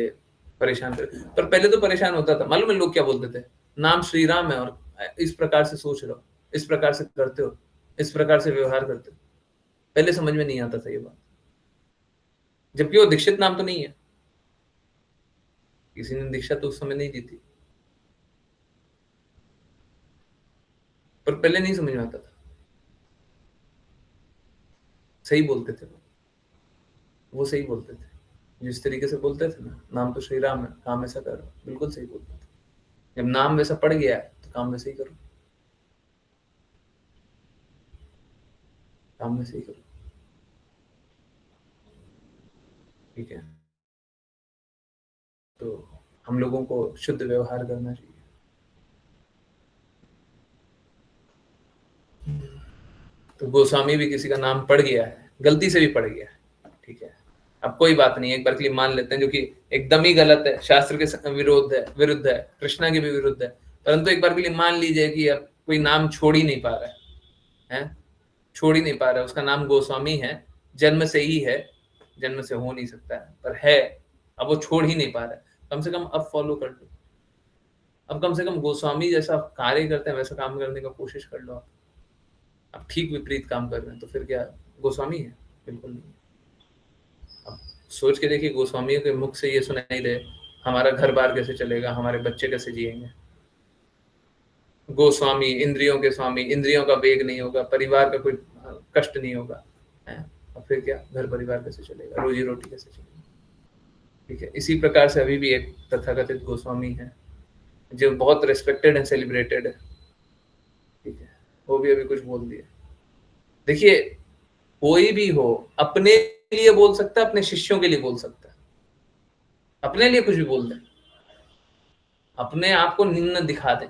[SPEAKER 1] परेशान कर, पर पहले तो परेशान होता था। मालूम है लोग क्या बोलते थे, नाम श्री राम है और इस प्रकार से सोच रहे हो, इस प्रकार से करते हो, इस प्रकार से व्यवहार करते हो। पहले समझ में नहीं आता था ये बात, जबकि वो दीक्षित नाम तो नहीं है, किसी ने दीक्षा तो उस समय नहीं दी थी, पर पहले नहीं समझ में आता था, सही बोलते थे वो सही बोलते थे, जिस तरीके से बोलते थे ना, नाम तो श्री राम है, काम ऐसा करो, बिल्कुल सही बोलते थे। जब नाम वैसा पड़ गया है तो काम वैसे ही करो, काम वैसे ही करो, ठीक है। तो हम लोगों को शुद्ध व्यवहार करना चाहिए। तो गोस्वामी भी किसी का नाम पड़ गया है, गलती से भी पड़ गया है, ठीक है, अब कोई बात नहीं, एक बार के लिए मान लेते हैं, जो कि एकदम ही गलत है, शास्त्र के विरुद्ध है, कृष्णा के भी विरुद्ध है, परंतु एक बार के लिए मान लीजिए कि अब कोई नाम छोड़ ही नहीं पा रहा है, छोड़ ही नहीं पा रहा है, उसका नाम गोस्वामी है, जन्म से ही है, जन्म से हो नहीं सकता है, पर है, अब वो छोड़ ही नहीं पा रहा है, कम से कम अब फॉलो कर लो, अब कम से कम गोस्वामी जैसा कार्य करते हैं वैसा काम करने का कोशिश कर लो। आप ठीक विपरीत काम कर रहे हैं तो फिर क्या गोस्वामी है? बिल्कुल नहीं। अब सोच के देखिए, गोस्वामियों के मुख से ये सुनाई दे, हमारा घर बार कैसे चलेगा, हमारे बच्चे कैसे जिएंगे। गोस्वामी इंद्रियों के स्वामी, इंद्रियों का वेग नहीं होगा, परिवार का कोई कष्ट नहीं होगा, और फिर क्या घर परिवार कैसे चलेगा, रोजी रोटी कैसे चलेगी, ठीक है। इसी प्रकार से अभी भी एक तथाकथित गोस्वामी है जो बहुत रिस्पेक्टेड एंड सेलिब्रेटेड है, ठीक है, वो भी अभी कुछ बोल दिया। देखिए, कोई भी हो अपने लिए बोल सकता है, अपने शिष्यों के लिए बोल सकता है, अपने लिए कुछ भी बोल दे, अपने आप को निम्न दिखा दे,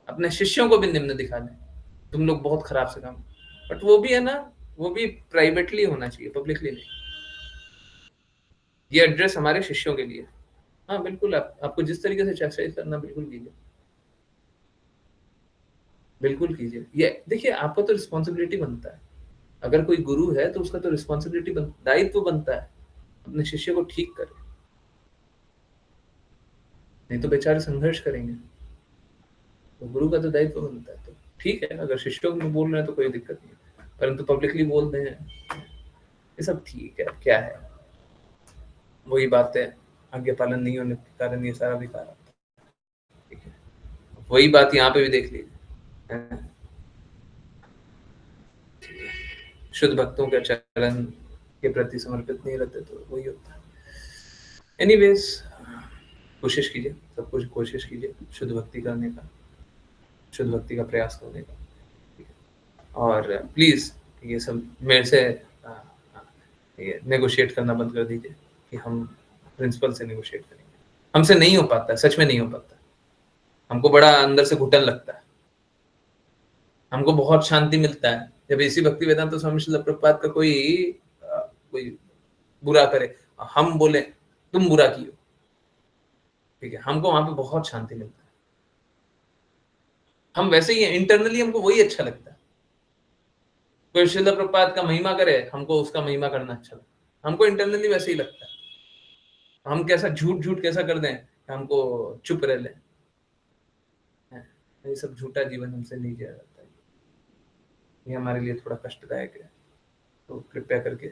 [SPEAKER 1] अपने शिष्यों को भी निम्न दिखा दे, तुम लोग बहुत खराब से काम, बट वो भी है ना, वो भी प्राइवेटली होना चाहिए, पब्लिकली नहीं। ये एड्रेस हमारे शिष्यों के लिए, हाँ बिल्कुल, आपको जिस तरीके से एक्सरसाइज करना बिल्कुल कीजिए, बिल्कुल कीजिए। ये देखिए, आपको तो रिस्पॉन्सिबिलिटी बनता है, अगर कोई गुरु है तो उसका तो रिस्पॉन्सिबिलिटी दायित्व बनता है अपने शिष्य को ठीक करे, नहीं तो बेचारे संघर्ष करेंगे, तो गुरु का तो दायित्व बनता है। तो ठीक है, अगर शिष्यों में बोल रहे हैं तो कोई दिक्कत नहीं, परंतु पब्लिकली बोल रहे हैं ये सब ठीक है, क्या है, वही बात है, आज्ञा पालन नहीं होने के कारण ये सारा बेकार आता है, ठीक है। वही बात यहाँ पे भी देख लीजिए, शुद्ध भक्तों के चरण के प्रति समर्पित नहीं रहते तो वही होता है। एनीवेज, कोशिश कीजिए, सब कुछ कोशिश कीजिए शुद्ध भक्ति करने का, शुद्ध भक्ति का प्रयास करने का, ठीक है। और प्लीज ये सब मेरे से ये नेगोशिएट करना बंद कर दीजिए कि हम प्रिंसिपल से नेगोशिएट करेंगे, हमसे नहीं हो पाता है, सच में नहीं हो पाता है, हमको बड़ा अंदर से घुटन लगता है, हमको बहुत शांति मिलता है जब इसी भक्ति वेदांत स्वामी श्रील प्रभुपाद का कोई बुरा करे, हम बोले तुम बुरा कियो, ठीक है, हमको वहां पे बहुत शांति मिलता है। हम वैसे ही इंटरनली हमको वही अच्छा लगता है, कोई श्रील प्रभुपाद का महिमा करे, हमको उसका महिमा करना अच्छा लगता है, हमको इंटरनली वैसे ही लगता है। हम कैसा झूठ कैसा कर दें, हमको चुप रह लें, ये सब झूठा जीवन हमसे नहीं जिया जाता है, ये हमारे लिए थोड़ा कष्टदायक है। तो कृपया करके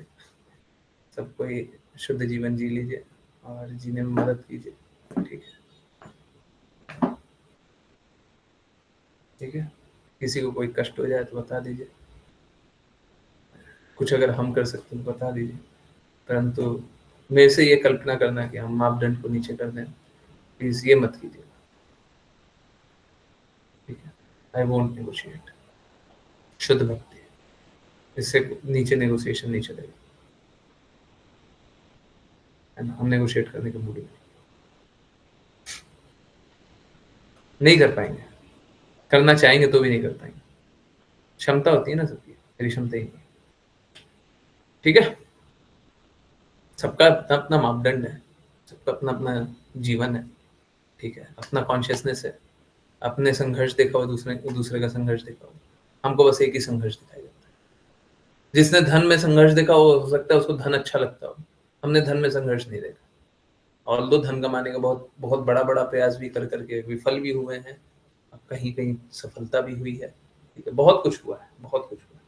[SPEAKER 1] सब कोई शुद्ध जीवन जी लीजिए और जीने में मदद कीजिए, ठीक है, ठीक है। किसी को कोई कष्ट हो जाए तो बता दीजिए, कुछ अगर हम कर सकते हैं तो बता दीजिए, परंतु मेरे से ये कल्पना करना कि हम मापदंड को नीचे कर दें, प्लीज ये मत कीजिए, ठीक है। आई वोंट नेगोशिएट, शुद्ध भक्ति, इससे नीचे नेगोशिएशन नहीं चलेगा, हम नेगोशिएट करने के मूड में नहीं कर पाएंगे, करना चाहेंगे तो भी नहीं कर पाएंगे, क्षमता होती है ना सबकी, मेरी क्षमता ही नहीं, ठीक है। सबका अपना अपना मापदंड है, सबका अपना अपना जीवन है, ठीक है, अपना कॉन्शियसनेस है, अपने संघर्ष देखा हो, दूसरे का संघर्ष देखा हो, हमको बस एक ही संघर्ष दिखाई देता है। जिसने धन में संघर्ष देखा हो सकता है उसको धन अच्छा लगता हो, हमने धन में संघर्ष नहीं देखा, और दो धन कमाने का बहुत बहुत बड़ा प्रयास भी कर करके विफल भी हुए हैं, कहीं कहीं सफलता भी हुई है, ठीक है, बहुत कुछ हुआ है, बहुत कुछ हुआ है,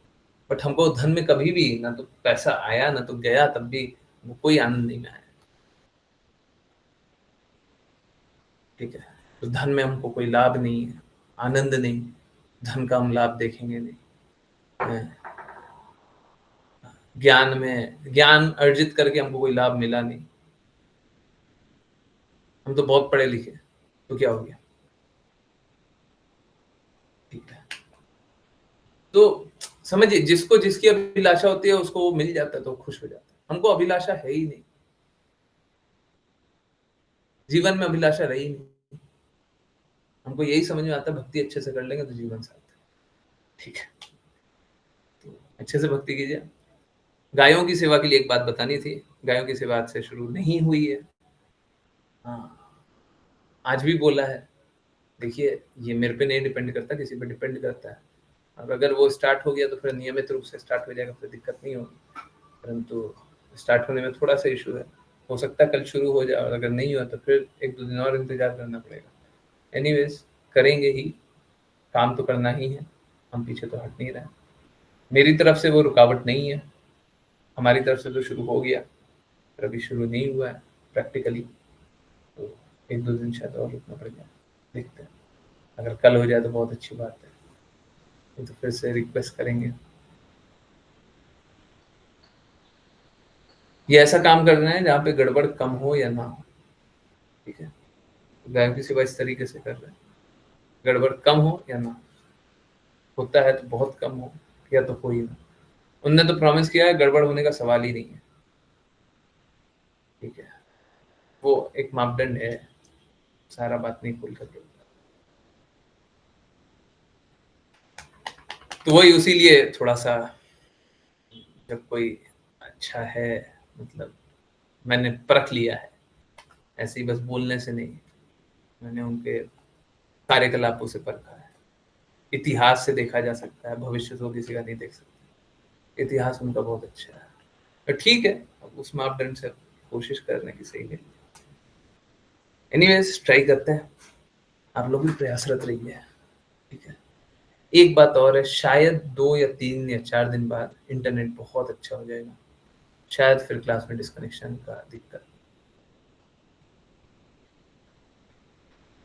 [SPEAKER 1] बट हमको धन में कभी भी ना तो पैसा आया ना तो गया, तब भी वो कोई आनंद नहीं में आया, ठीक है। तो धन में हमको कोई लाभ नहीं है, आनंद नहीं, धन का हम लाभ देखेंगे नहीं, ज्ञान अर्जित करके हमको कोई लाभ मिला नहीं, हम तो बहुत पढ़े लिखे, तो क्या हो गया? ठीक है, तो समझिए, जिसको जिसकी अभिलाषा होती है उसको वो मिल जाता है तो खुश हो जाता है। हमको अभिलाषा है ही नहीं, जीवन में अभिलाषा रही नहीं। हमको यही समझ में आता है भक्ति अच्छे से कर लेंगे तो जीवन साथ है। ठीक है, तो अच्छे से भक्ति कीजिए। गायों की सेवा के लिए एक बात बतानी थी, गायों की सेवा आज से शुरू नहीं हुई है। हाँ, आज भी बोला है, देखिए ये मेरे पे नहीं डिपेंड करता, किसी पे डिपेंड करता है। अब अगर वो स्टार्ट हो गया तो फिर नियमित रूप से स्टार्ट हो जाएगा, फिर दिक्कत नहीं होगी। परंतु स्टार्ट होने में थोड़ा सा इशू है, हो सकता है कल शुरू हो जाए, और अगर नहीं हुआ तो फिर 1-2 दिन और इंतजार करना पड़ेगा। एनीवेज, करेंगे ही, काम तो करना ही है, हम पीछे तो हट नहीं रहे। मेरी तरफ से वो रुकावट नहीं है, हमारी तरफ से तो शुरू हो गया, पर अभी शुरू नहीं हुआ है प्रैक्टिकली, तो 1-2 दिन शायद और रुकना पड़ेगा, देखते हैं। अगर कल हो जाए तो बहुत अच्छी बात है, तो फिर से रिक्वेस्ट करेंगे। ये ऐसा काम करना है जहाँ पे गड़बड़ कम हो या ना हो, ठीक है? गायों की सेवा इस तरीके से कर रहे हैं, गड़बड़ कम हो या ना हो, होता है तो बहुत कम हो या तो कोई ना। उनने तो प्रॉमिस किया है, गड़बड़ होने का सवाल ही नहीं है, ठीक है? वो एक मापदंड है, सारा बात नहीं खोल करके। तो वही, उसीलिए थोड़ा सा, जब कोई अच्छा है, मतलब मैंने परख लिया है, ऐसे ही बस बोलने से नहीं, मैंने उनके कार्यकलापों से परखा है। इतिहास से देखा जा सकता है, भविष्य तो किसी का नहीं देख सकता। इतिहास उनका बहुत अच्छा है, तो ठीक है, अब उस मापदंड से कोशिश करने की सही नहीं। एनीवेज, ट्राई करते हैं, आप लोग भी प्रयासरत रहिए, ठीक है? एक बात और है, शायद 2 या 3 या 4 दिन बाद इंटरनेट बहुत अच्छा हो जाएगा, शायद फिर क्लास में डिस्कनेक्शन का दिक्कत।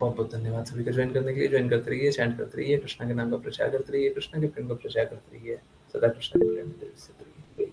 [SPEAKER 1] बहुत बहुत धन्यवाद सभी का ज्वाइन करने के लिए। ज्वाइन करते रहिए, चैंट करते रहिए, कृष्णा के नाम का प्रचार करते रहिए, कृष्णा के प्रेम का प्रचार करते रहिए, सदा कृष्णा के प्रेम में स्थित रहिए।